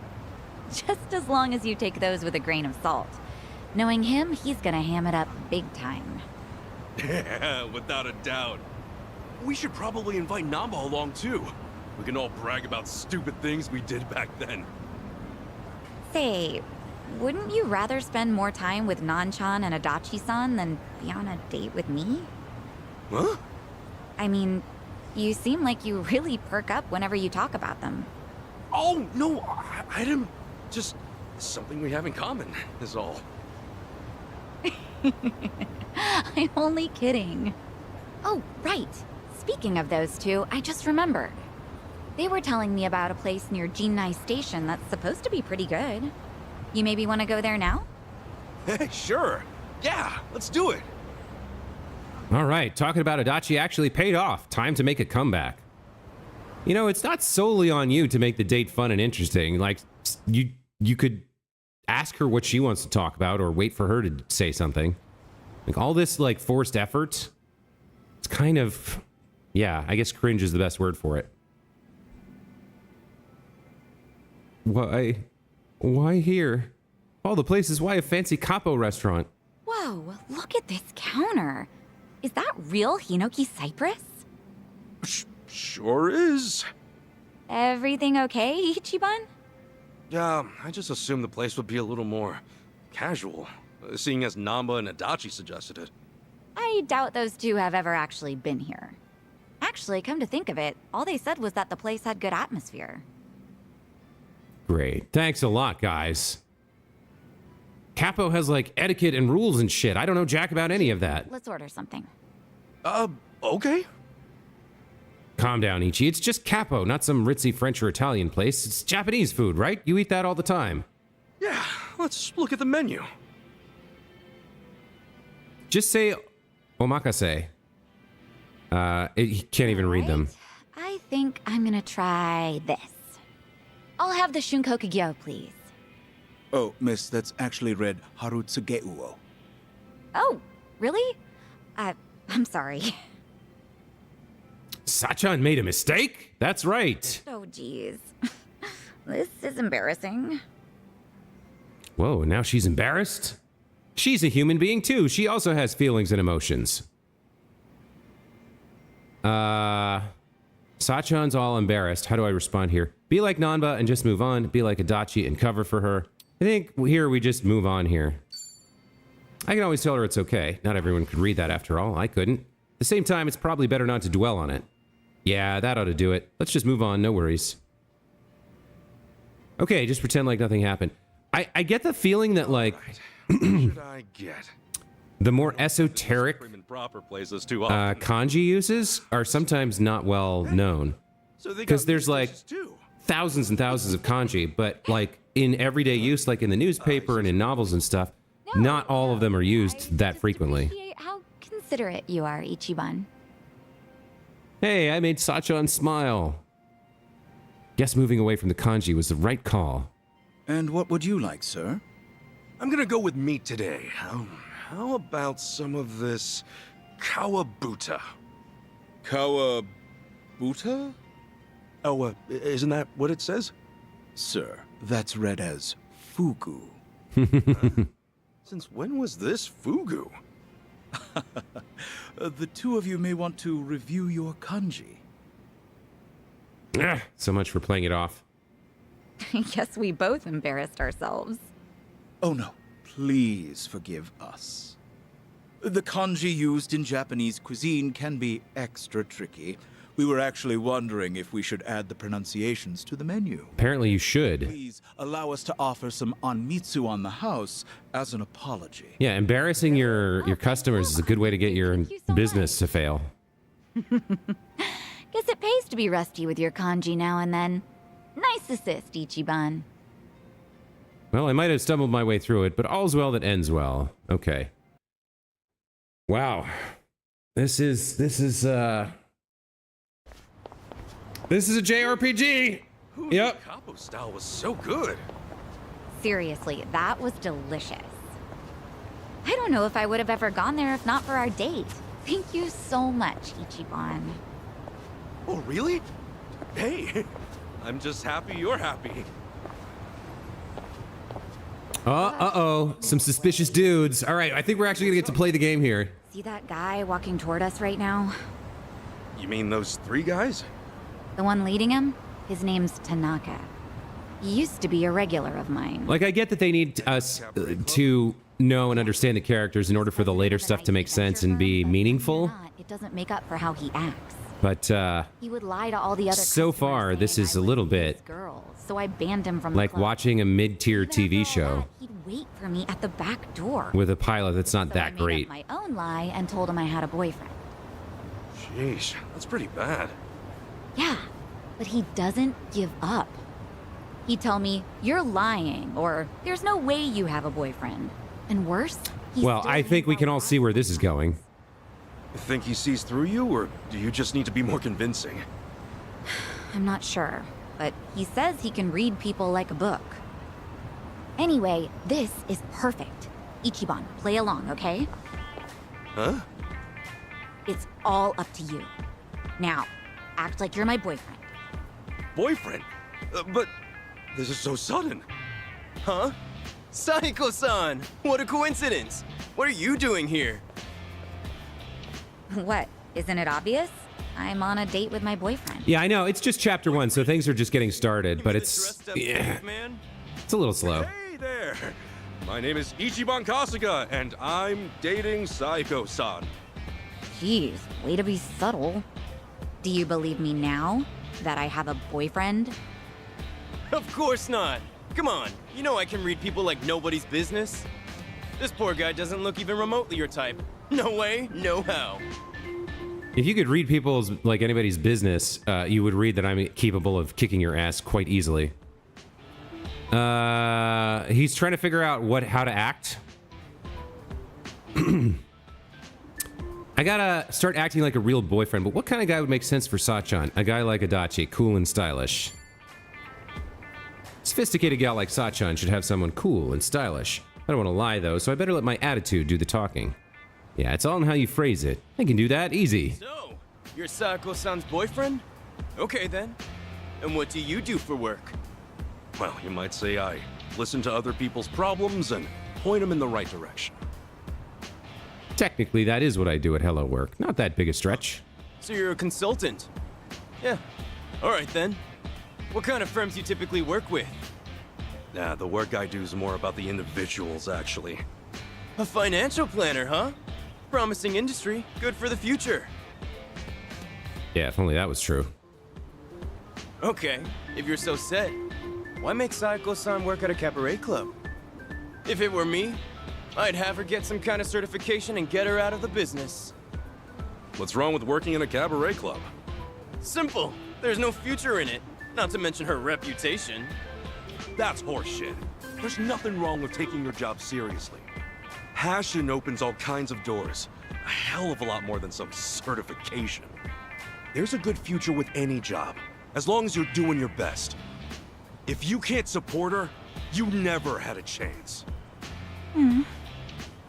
S6: Just as long as you take those with a grain of salt. Knowing him, he's gonna ham it up big time.
S2: Yeah, without a doubt. We should probably invite Namba along too. We can all brag about stupid things we did back then.
S6: Say, wouldn't you rather spend more time with Nanchan and Adachi-san than be on a date with me?
S2: Huh?
S6: I mean, you seem like you really perk up whenever you talk about them.
S2: Oh, no, I didn't. Just something we have in common, is all.
S6: I'm only kidding. Oh, right. Speaking of those two, I just remembered. They were telling me about a place near Jinnai Station that's supposed to be pretty good. You maybe want to go there now?
S2: Hey, sure. Yeah, let's do it.
S1: All right, talking about Adachi actually paid off. Time to make a comeback. You know, it's not solely on you to make the date fun and interesting. Like, you could ask her what she wants to talk about or wait for her to say something. Like, all this, like, forced effort, it's kind of, yeah, I guess cringe is the best word for it. Why here? All the places, why a fancy capo restaurant?
S6: Whoa, look at this counter. Is that real Hinoki cypress?
S2: Sure is.
S6: Everything okay, Ichiban?
S2: Yeah, I just assumed the place would be a little more casual, seeing as Namba and Adachi suggested it.
S6: I doubt those two have ever actually been here. Actually, come to think of it, all they said was that the place had good atmosphere.
S1: Great. Thanks a lot, guys. Capo has, like, etiquette and rules and shit. I don't know jack about any of that.
S6: Let's order something.
S2: Okay.
S1: Calm down, Ichi. It's just Capo, not some ritzy French or Italian place. It's Japanese food, right? You eat that all the time.
S2: Yeah, let's look at the menu.
S1: Just say omakase. You can't even read them.
S6: I think I'm gonna try this. I'll have the shunkokugyo, please.
S7: Oh, miss, that's actually read Harutsugeuo.
S6: Oh, really? I'm sorry.
S1: Sachan made a mistake? That's right.
S6: Oh, geez. This is embarrassing.
S1: Whoa, now she's embarrassed? She's a human being too. She also has feelings and emotions. Sachan's all embarrassed. How do I respond here? Be like Nanba and just move on. Be like Adachi and cover for her. I think here we just move on here. I can always tell her it's okay. Not everyone could read that after all. I couldn't. At the same time, it's probably better not to dwell on it. Yeah, that ought to do it. Let's just move on. No worries. Okay, just pretend like nothing happened. I get the feeling that, like,
S2: What should I get?
S1: the more esoteric
S2: Prim and proper places too often.
S1: kanji uses are sometimes not well known.
S2: So they got
S1: Because there's,
S2: these
S1: like,
S2: dishes too.
S1: thousands and thousands of kanji, but, like, in everyday use, like in the newspaper and in novels and stuff, not all of them are used that frequently.
S6: Appreciate how considerate you are, Ichiban.
S1: Hey, I made Sachan smile. Guess moving away from the kanji was the right call.
S7: And what would you like, sir?
S2: I'm gonna go with meat today. How about some of this kawabuta?
S7: Kawabuta?
S2: Oh, isn't that what it says?
S7: Sir, that's read as fugu.
S2: Since when was this fugu?
S7: The two of you may want to review your kanji.
S1: So much for playing it off.
S6: I guess we both embarrassed ourselves.
S7: Oh no, please forgive us. The kanji used in Japanese cuisine can be extra tricky. We were actually wondering if we should add the pronunciations to the menu.
S1: Apparently you should.
S7: Please allow us to offer some anmitsu on the house as an apology.
S1: Yeah, embarrassing your customers is a good way to get your
S6: Thank you so
S1: business to fail.
S6: Guess it pays to be rusty with your kanji now and then. Nice assist, Ichiban.
S1: Well, I might have stumbled my way through it, but all's well that ends well. Okay. Wow. This is a JRPG. Yep.
S2: The capo style was so good.
S6: Seriously, that was delicious. I don't know if I would have ever gone there if not for our date. Thank you so much, Ichiban.
S2: Oh, really? Hey, I'm just happy you're happy.
S1: Uh-oh. Some suspicious dudes. All right, I think we're actually going to get to play the game here.
S6: See that guy walking toward us right now?
S2: You mean those three guys?
S6: The one leading him? His name's Tanaka. He used to be a regular of mine.
S1: Like, I get that they need us to know and understand the characters in order for the later stuff to make sense and be meaningful.
S6: It doesn't make up for how he acts.
S1: But,
S6: He would lie to all the other
S1: so far,
S6: customers
S1: this
S6: saying
S1: is
S6: I
S1: a
S6: was
S1: little
S6: his
S1: bit
S6: girl, so I banned him from the
S1: like
S6: club.
S1: watching a mid-tier
S6: Even
S1: TV
S6: after all
S1: show
S6: that, he'd wait for me at the back door.
S1: with a pilot that's not
S6: So I
S1: that
S6: made
S1: great.
S6: up my own lie and told him I had a boyfriend.
S2: Sheesh, that's pretty bad.
S6: Yeah, but he doesn't give up. He'd tell me, "You're lying," or "There's no way you have a boyfriend." And worse, he
S1: Well,
S6: still
S1: I think
S6: hangs
S1: we
S6: out
S1: can all
S6: with
S1: see
S6: us
S1: where this is going.
S2: You think he sees through you, or do you just need to be more convincing?
S6: I'm not sure, but he says he can read people like a book. Anyway, this is perfect. Ichiban, play along, okay?
S2: Huh?
S6: It's all up to you. Now, act like you're my boyfriend.
S2: Boyfriend? But this is so sudden.
S8: Huh? Saiko-san! What a coincidence! What are you doing here?
S6: What? Isn't it obvious? I'm on a date with my boyfriend.
S1: Yeah, I know. It's just chapter 1, so things are just getting started, but
S8: The
S1: it's...
S8: dressed-up
S1: Yeah.
S8: man?
S1: It's a little slow.
S2: Hey there! My name is Ichiban Kasuga, and I'm dating Saiko-san.
S6: Jeez, way to be subtle. Do you believe me now that I have a boyfriend?
S8: Of course not. Come on, you know I can read people like nobody's business. This poor guy doesn't look even remotely your type. No way, no how.
S1: If you could read people's, like anybody's business, you would read that I'm capable of kicking your ass quite easily. He's trying to figure out how to act. I gotta start acting like a real boyfriend, but what kind of guy would make sense for Sachan? A guy like Adachi, cool and stylish. Sophisticated gal like Sachan should have someone cool and stylish. I don't want to lie though, so I better let my attitude do the talking. Yeah, it's all in how you phrase it. I can do that easy.
S8: So, you're Saiko-san's boyfriend? Okay then. And what do you do for work?
S2: Well, you might say I listen to other people's problems and point them in the right direction.
S1: Technically, that is what I do at Hello Work. Not that big a stretch.
S8: So you're a consultant? Yeah. Alright then. What kind of firms you typically work with?
S2: Nah, the work I do is more about the individuals, actually.
S8: A financial planner, huh? Promising industry, good for the future.
S1: Yeah, if only that was true.
S8: Okay, if you're so set, why make Saiko-san work at a cabaret club? If it were me, I'd have her get some kind of certification and get her out of the business.
S2: What's wrong with working in a cabaret club?
S8: Simple. There's no future in it. Not to mention her reputation.
S2: That's horseshit. There's nothing wrong with taking your job seriously. Passion opens all kinds of doors. A hell of a lot more than some certification. There's a good future with any job, as long as you're doing your best. If you can't support her, you never had a chance.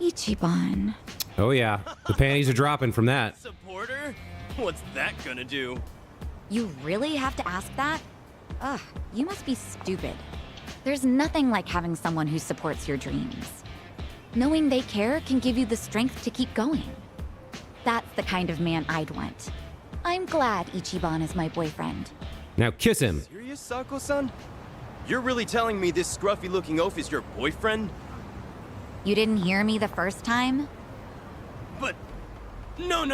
S6: Ichiban.
S1: Oh yeah, the panties are dropping from that.
S8: Supporter? What's that gonna do?
S6: You really have to ask that? Ugh, you must be stupid. There's nothing like having someone who supports your dreams. Knowing they care can give you the strength to keep going. That's the kind of man I'd want. I'm glad Ichiban is my boyfriend.
S1: Now kiss him.
S8: Serious, Sako-san? You're really telling me this scruffy-looking oaf is your boyfriend?
S6: You didn't hear me the first time?
S8: But... No.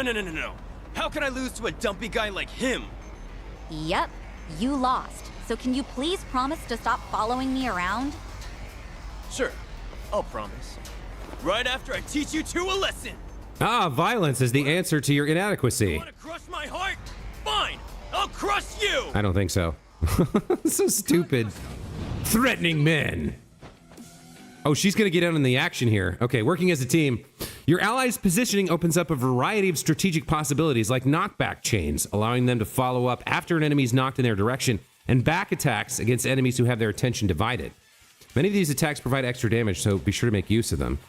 S8: How can I lose to a dumpy guy like him?
S6: Yep, you lost. So can you please promise to stop following me around?
S8: Sure, I'll promise. Right after I teach you two a lesson!
S1: Ah, violence is the answer to your inadequacy.
S8: Want to crush my heart? Fine! I'll crush you!
S1: I don't think so. So stupid. Threatening men. Oh, she's gonna get in on the action here. Okay, working as a team. Your allies' positioning opens up a variety of strategic possibilities like knockback chains, allowing them to follow up after an enemy's knocked in their direction, and back attacks against enemies who have their attention divided. Many of these attacks provide extra damage, so be sure to make use of them.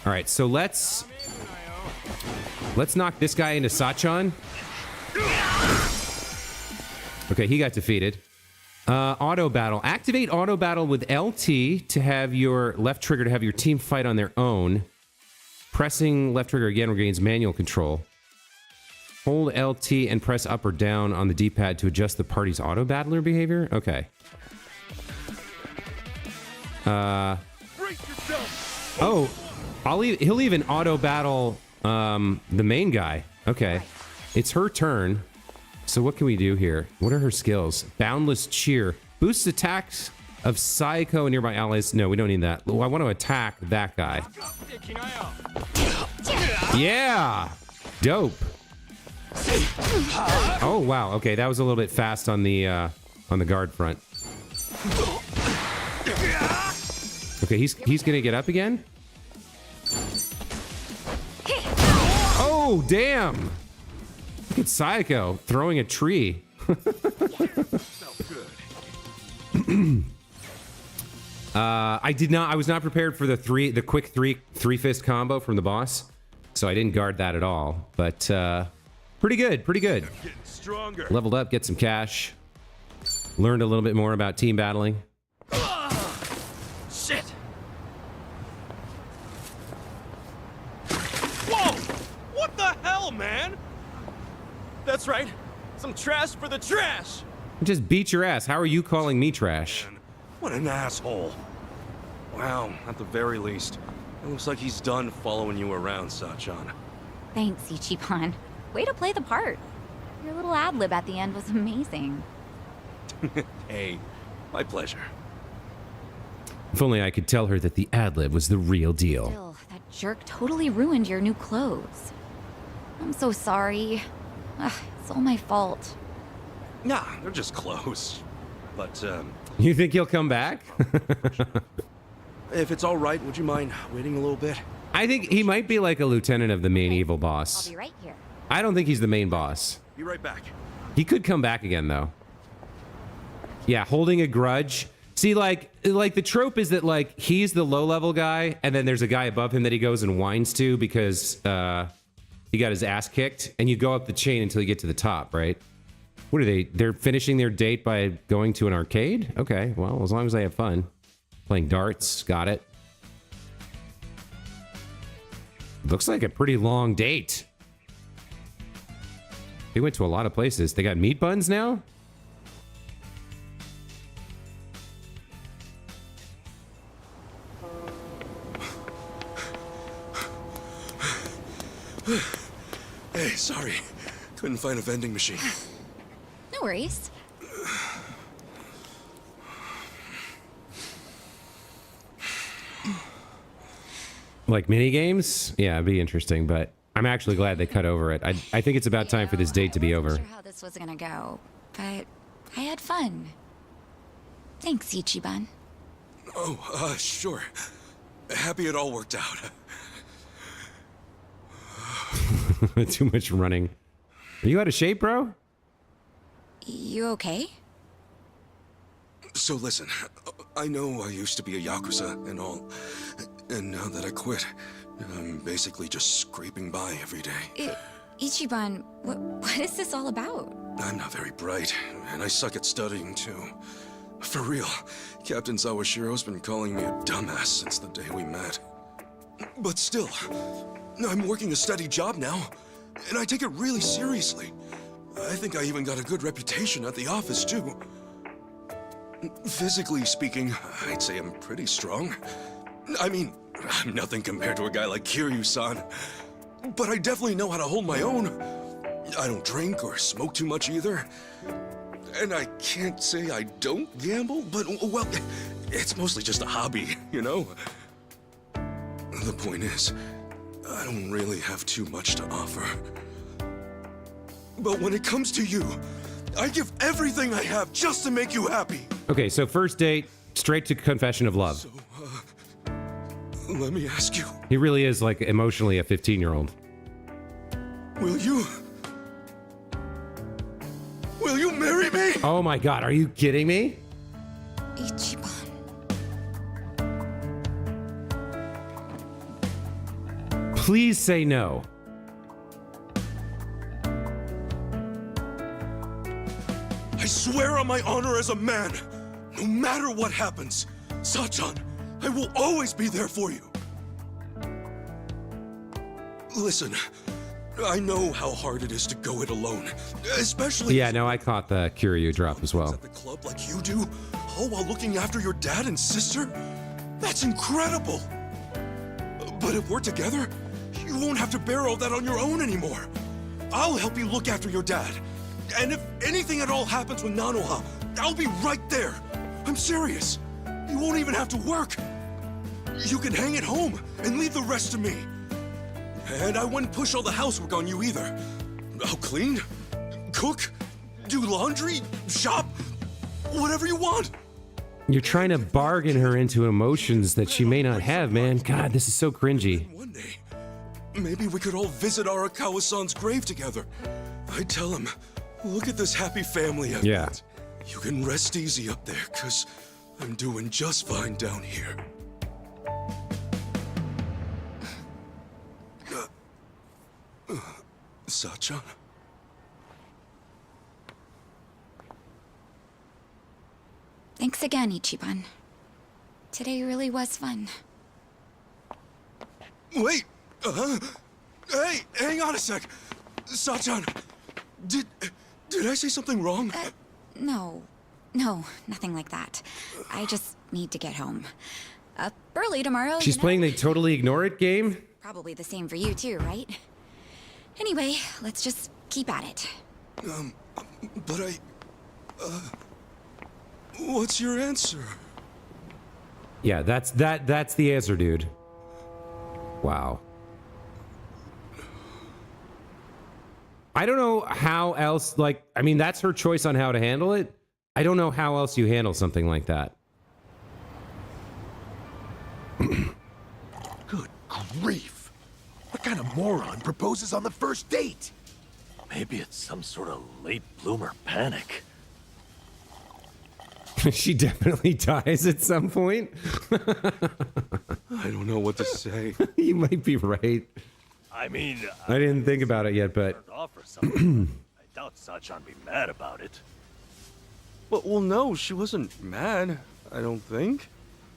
S1: All right, so let's knock this guy into Sachan. Okay, he got defeated. Auto battle. Activate auto battle with LT to have your left trigger to have your team fight on their own. Pressing left trigger again regains manual control. Hold LT and press up or down on the D-pad to adjust the party's auto battler behavior. Okay. Oh, he'll even auto battle the main guy. Okay. It's her turn. So what can we do here? What are her skills? Boundless Cheer. Boosts attacks of Saiko and nearby allies. No, we don't need that. Oh, I want to attack that guy. Yeah! Dope. Oh, wow. Okay, that was a little bit fast on the guard front. Okay, he's gonna get up again? Oh, damn! Look at Saiko throwing a tree. I was not prepared for the quick three fist combo from the boss, so I didn't guard that at all. But pretty good. Leveled up, get some cash. Learned a little bit more about team battling.
S8: Shit! Whoa! What the hell, man? That's right. Some trash for the trash!
S1: Just beat your ass. How are you calling me trash?
S2: Man, what an asshole. Wow, at the very least. It looks like he's done following you around, Sachan.
S6: Thanks, Ichiban. Way to play the part. Your little ad-lib at the end was amazing.
S2: Hey, my pleasure.
S1: If only I could tell her that the ad-lib was the real deal.
S6: Still, that jerk totally ruined your new clothes. I'm so sorry. Ugh, it's all my fault.
S2: Nah, they're just clothes. But,
S1: You think he'll come back?
S2: if it's all right, would you mind waiting a little bit?
S1: I think he might be like a lieutenant of the main evil boss.
S6: I'll be right here.
S1: I don't think he's the main boss.
S2: Be right back.
S1: He could come back again, though. Yeah, holding a grudge. See, like the trope is that, like, he's the low-level guy, and then there's a guy above him that he goes and whines to because he got his ass kicked, and you go up the chain until you get to the top, right? What are they? They're finishing their date by going to an arcade? Okay, well, as long as they have fun. Playing darts, got it. Looks like a pretty long date. They went to a lot of places. They got meat buns now?
S2: Hey, sorry. Couldn't find a vending machine.
S5: No worries.
S1: Like mini games? Yeah, it'd be interesting, but I'm actually glad they cut over it. I think it's about time for this date to be over.
S5: I wasn't sure how this was gonna go, but I had fun. Thanks, Ichiban.
S2: Oh, sure. Happy it all worked out.
S1: Too much running. Are you out of shape, bro?
S5: You okay?
S2: So listen, I know I used to be a yakuza and all, and now that I quit, I'm basically just scraping by every day.
S5: Ichiban, what is this all about?
S2: I'm not very bright, and I suck at studying too. For real, Captain Sawashiro's been calling me a dumbass since the day we met. But still, I'm working a steady job now, and I take it really seriously. I think I even got a good reputation at the office too. Physically speaking, I'd say I'm pretty strong. I mean, I'm nothing compared to a guy like Kiryu-san. But I definitely know how to hold my own. I don't drink or smoke too much either. And I can't say I don't gamble, but, well, it's mostly just a hobby, you know? The point is, I don't really have too much to offer. But when it comes to you, I give everything I have just to make you happy.
S1: Okay, so first date, straight to confession of love.
S2: So, let me ask you.
S1: He really is like emotionally a 15-year-old.
S2: Will you marry me?
S1: Oh my god, are you kidding me?
S5: Ichiban.
S1: Please say no.
S2: I swear on my honor as a man, no matter what happens, Sachan, I will always be there for you. Listen, I know how hard it is to go it alone, especially...
S1: Yeah, no, I caught the Kiryu drop as well.
S2: At the club like you do, all while looking after your dad and sister? That's incredible! But if we're together, you won't have to bear all that on your own anymore. I'll help you look after your dad. And if anything at all happens with Nanoha, I'll be right there. I'm serious. You won't even have to work. You can hang at home and leave the rest to me. And I wouldn't push all the housework on you either. I'll clean, cook, do laundry, shop, whatever you want.
S1: You're trying to bargain her into emotions that she may not have, man. God, this is so cringy.
S2: One day, maybe we could all visit Arakawa-san's grave together. I tell him, look at this happy family I've
S1: Yeah.
S2: got. You can rest easy up there, cause I'm doing just fine down here. Sachan?
S5: Thanks again, Ichiban. Today really was fun.
S2: Wait! Hey, hang on a sec! Sachan, did I say something wrong?
S5: No, nothing like that. I just need to get home. Up early tomorrow.
S1: She's playing the totally ignore it game?
S5: Probably the same for you too, right? Anyway, let's just keep at it.
S2: But what's your answer?
S1: Yeah, that's the answer, dude. Wow. I don't know how else, like, I mean, that's her choice on how to handle it. I don't know how else you handle something like that.
S3: Good grief. What kind of moron proposes on the first date?
S4: Maybe it's some sort of late bloomer panic.
S1: She definitely dies at some point.
S2: I don't know what to say.
S1: You might be right.
S4: I mean,
S1: I didn't think about it yet, but
S4: off or something. I doubt Sachan be mad about it.
S2: Well, no, she wasn't mad, I don't think.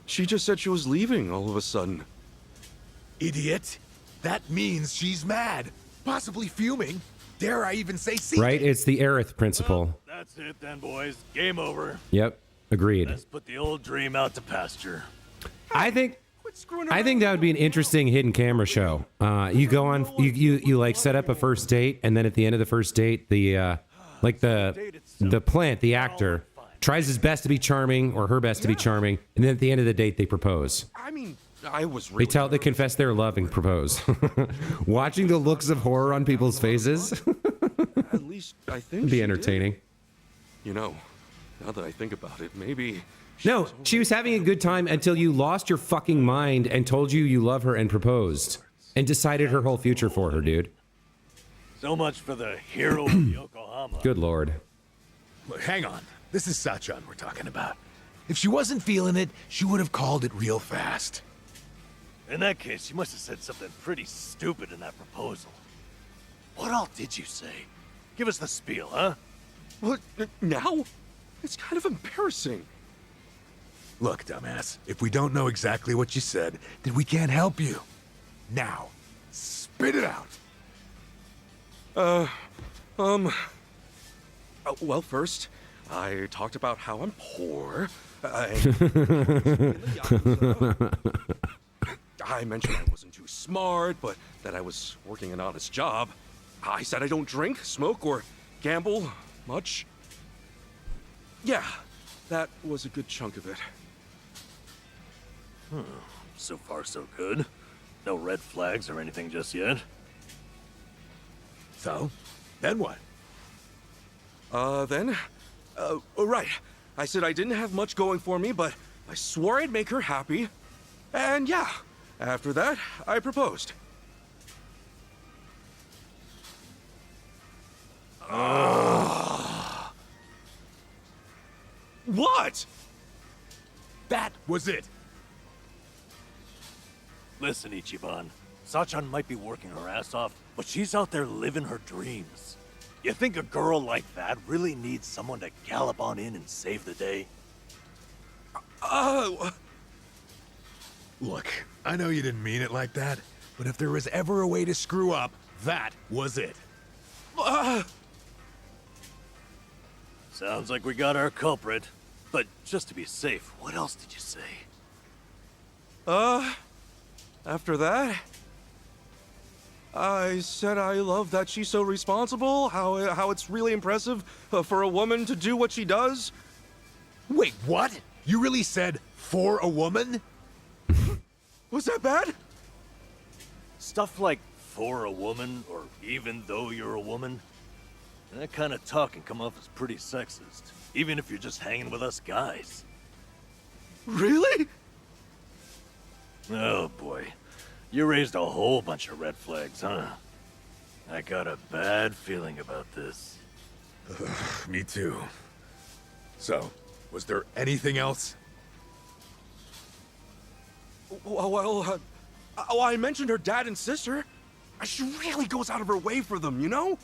S2: She just said she was leaving all of a sudden.
S3: Idiot. That means she's mad. Possibly fuming. Dare I even say seething?
S1: right, it's the Aerith principle.
S4: That's it then, boys. Game over.
S1: Yep, agreed.
S4: Let's put the old dream out to pasture.
S1: I think that would be an interesting hidden camera show. You go on, you like set up a first date, and then at the end of the first date, the plant, the actor, tries his best to be charming or her best to be charming, and then at the end of the date, they propose.
S2: I mean, I was really...
S1: They confess their love and propose. Watching the looks of horror on people's faces
S2: At least I think
S1: would be
S2: she
S1: entertaining.
S2: did. You know, now that I think about it, maybe...
S1: No, she was having a good time until you lost your fucking mind and told you love her and proposed and decided her whole future for her, dude.
S4: So much for the hero of Yokohama.
S1: Good lord.
S3: Look, hang on. This is Sachan we're talking about. If she wasn't feeling it, she would have called it real fast.
S4: In that case, you must have said something pretty stupid in that proposal. What all did you say? Give us the spiel, huh?
S2: What, now? It's kind of embarrassing.
S3: Look, dumbass, if we don't know exactly what you said, then we can't help you. Now, spit it out.
S2: Well, first, I talked about how I'm poor. I mentioned I wasn't too smart, but that I was working an honest job. I said I don't drink, smoke, or gamble much. Yeah, that was a good chunk of it.
S4: So far, so good. No red flags or anything just yet.
S3: So, then what?
S2: Right. I said I didn't have much going for me, but I swore I'd make her happy. And yeah, after that, I proposed. What?
S3: That was it.
S4: Listen, Ichiban. Sachan might be working her ass off, but she's out there living her dreams. You think a girl like that really needs someone to gallop on in and save the day?
S3: Look, I know you didn't mean it like that, but if there was ever a way to screw up, that was it.
S4: Sounds like we got our culprit. But just to be safe, what else did you say?
S2: After that, I said I love that she's so responsible, how it's really impressive for a woman to do what she does.
S3: Wait, what? You really said, for a woman?
S2: Was that bad?
S4: Stuff like for a woman, or even though you're a woman, that kind of talk can come off as pretty sexist, even if you're just hanging with us guys.
S2: Really?
S4: Oh boy, you raised a whole bunch of red flags, huh? I got a bad feeling about this.
S3: Me too. So, was there anything else?
S2: Well, I mentioned her dad and sister. She really goes out of her way for them, you know?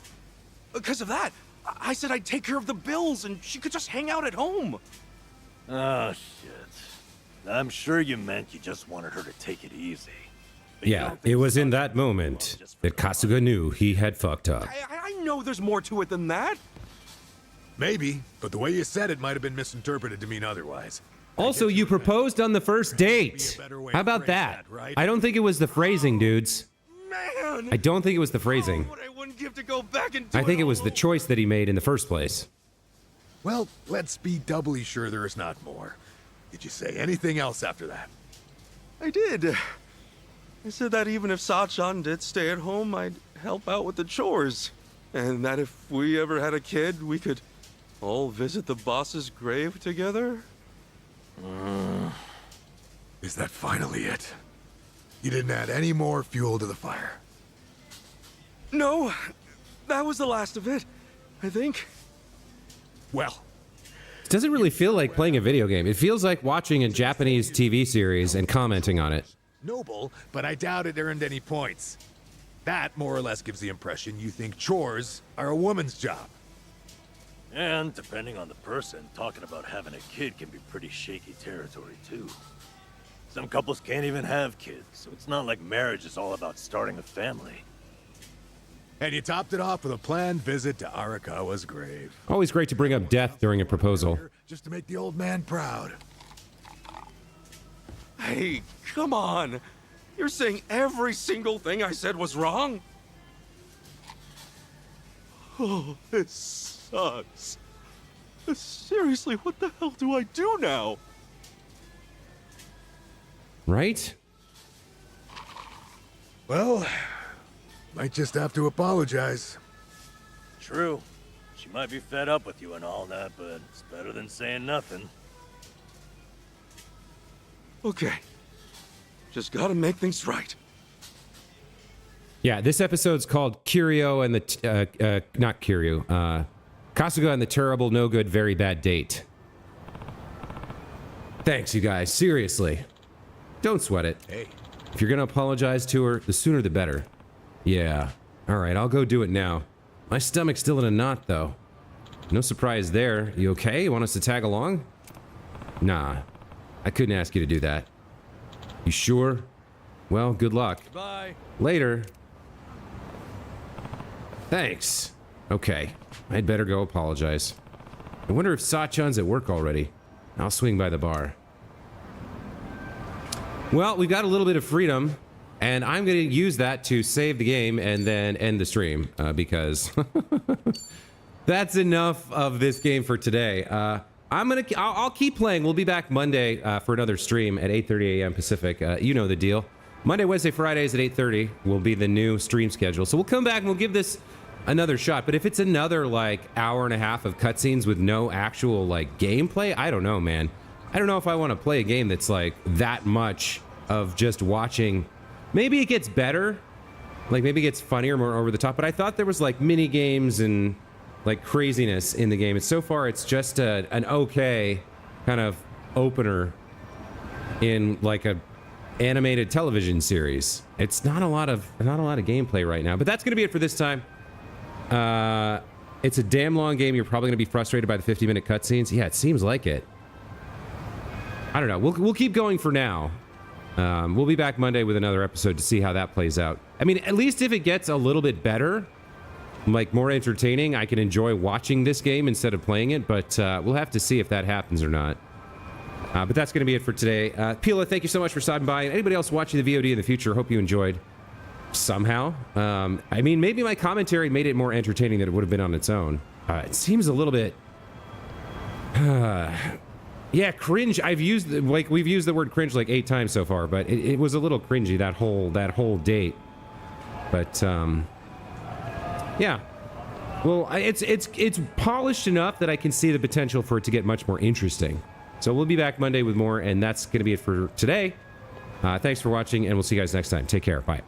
S2: Because of that, I said I'd take care of the bills and she could just hang out at home.
S4: Oh, shit. I'm sure you meant you just wanted her to take it easy. But you
S1: Yeah,
S4: don't think
S1: it was in
S4: Sachan
S1: that moment that Kasuga knew he had fucked up.
S2: I know there's more to it than that.
S3: Maybe, but the way you said it might have been misinterpreted to mean otherwise.
S1: Also, you proposed on the first date. How about that? I don't think it was the phrasing, dudes.
S2: Man!
S1: I don't think it was the phrasing.
S2: What I wouldn't give to go back and do
S1: I think it was
S2: all
S1: the choice that he made in the first place.
S3: Well, let's be doubly sure there is not more. Did you say anything else after that?
S2: I did. I said that even if Sachan did stay at home, I'd help out with the chores. And that if we ever had a kid, we could all visit the boss's grave together.
S3: Is that finally it? You didn't add any more fuel to the fire.
S2: No, that was the last of it, I think.
S3: Well,
S1: It doesn't really feel like playing a video game. It feels like watching a Japanese TV series and commenting on it.
S3: noble, but I doubt it earned any points. That more or less gives the impression you think chores are a woman's job.
S4: And depending on the person, talking about having a kid can be pretty shaky territory, too. Some couples can't even have kids, so it's not like marriage is all about starting a family.
S3: And you topped it off with a planned visit to Arakawa's grave.
S1: Always great to bring up death during a proposal.
S3: Just to make the old man proud.
S2: Hey, come on. You're saying every single thing I said was wrong? Oh, this sucks. Seriously, what the hell do I do now?
S1: Right?
S3: Well, might just have to apologize.
S4: True. She might be fed up with you and all that, but it's better than saying nothing.
S2: Okay. Just gotta make things right.
S1: Yeah, this episode's called Kiryu and the... not Kiryu. Kasuga and the Terrible, No Good, Very Bad Date. Thanks, you guys. Seriously. Don't sweat it.
S3: Hey.
S1: If you're gonna apologize to her, the sooner the better. Yeah. Alright, I'll go do it now. My stomach's still in a knot, though. No surprise there. You okay? You want us to tag along? Nah. I couldn't ask you to do that. You sure? Well, good luck.
S8: Bye.
S1: Later. Thanks. Okay. I'd better go apologize. I wonder if Sachan's at work already. I'll swing by the bar. Well, we've got a little bit of freedom, and I'm going to use that to save the game and then end the stream, because that's enough of this game for today. I'll keep playing. We'll be back Monday for another stream at 8:30 a.m. Pacific. You know the deal. Monday, Wednesday, Fridays at 8:30 will be the new stream schedule. So we'll come back and we'll give this another shot. But if it's another like hour and a half of cutscenes with no actual like gameplay, I don't know, man. I don't know if I want to play a game that's like that much of just watching. Maybe it gets better, like maybe it gets funnier, more over the top. But I thought there was like mini games and like craziness in the game. And so far, it's just an okay kind of opener in like a animated television series. It's not a lot of gameplay right now. But that's gonna be it for this time. It's a damn long game. You're probably gonna be frustrated by the 50-minute cutscenes. Yeah, it seems like it. I don't know. We'll keep going for now. We'll be back Monday with another episode to see how that plays out. I mean, at least if it gets a little bit better, like more entertaining, I can enjoy watching this game instead of playing it, but we'll have to see if that happens or not. But that's going to be it for today. Pila, thank you so much for stopping by. And anybody else watching the VOD in the future, hope you enjoyed somehow. I mean, maybe my commentary made it more entertaining than it would have been on its own. It seems a little bit... yeah, cringe. We've used the word cringe like 8 times so far, but it was a little cringy, that whole date. But, yeah. Well, it's polished enough that I can see the potential for it to get much more interesting. So we'll be back Monday with more, and that's going to be it for today. Thanks for watching, and we'll see you guys next time. Take care. Bye.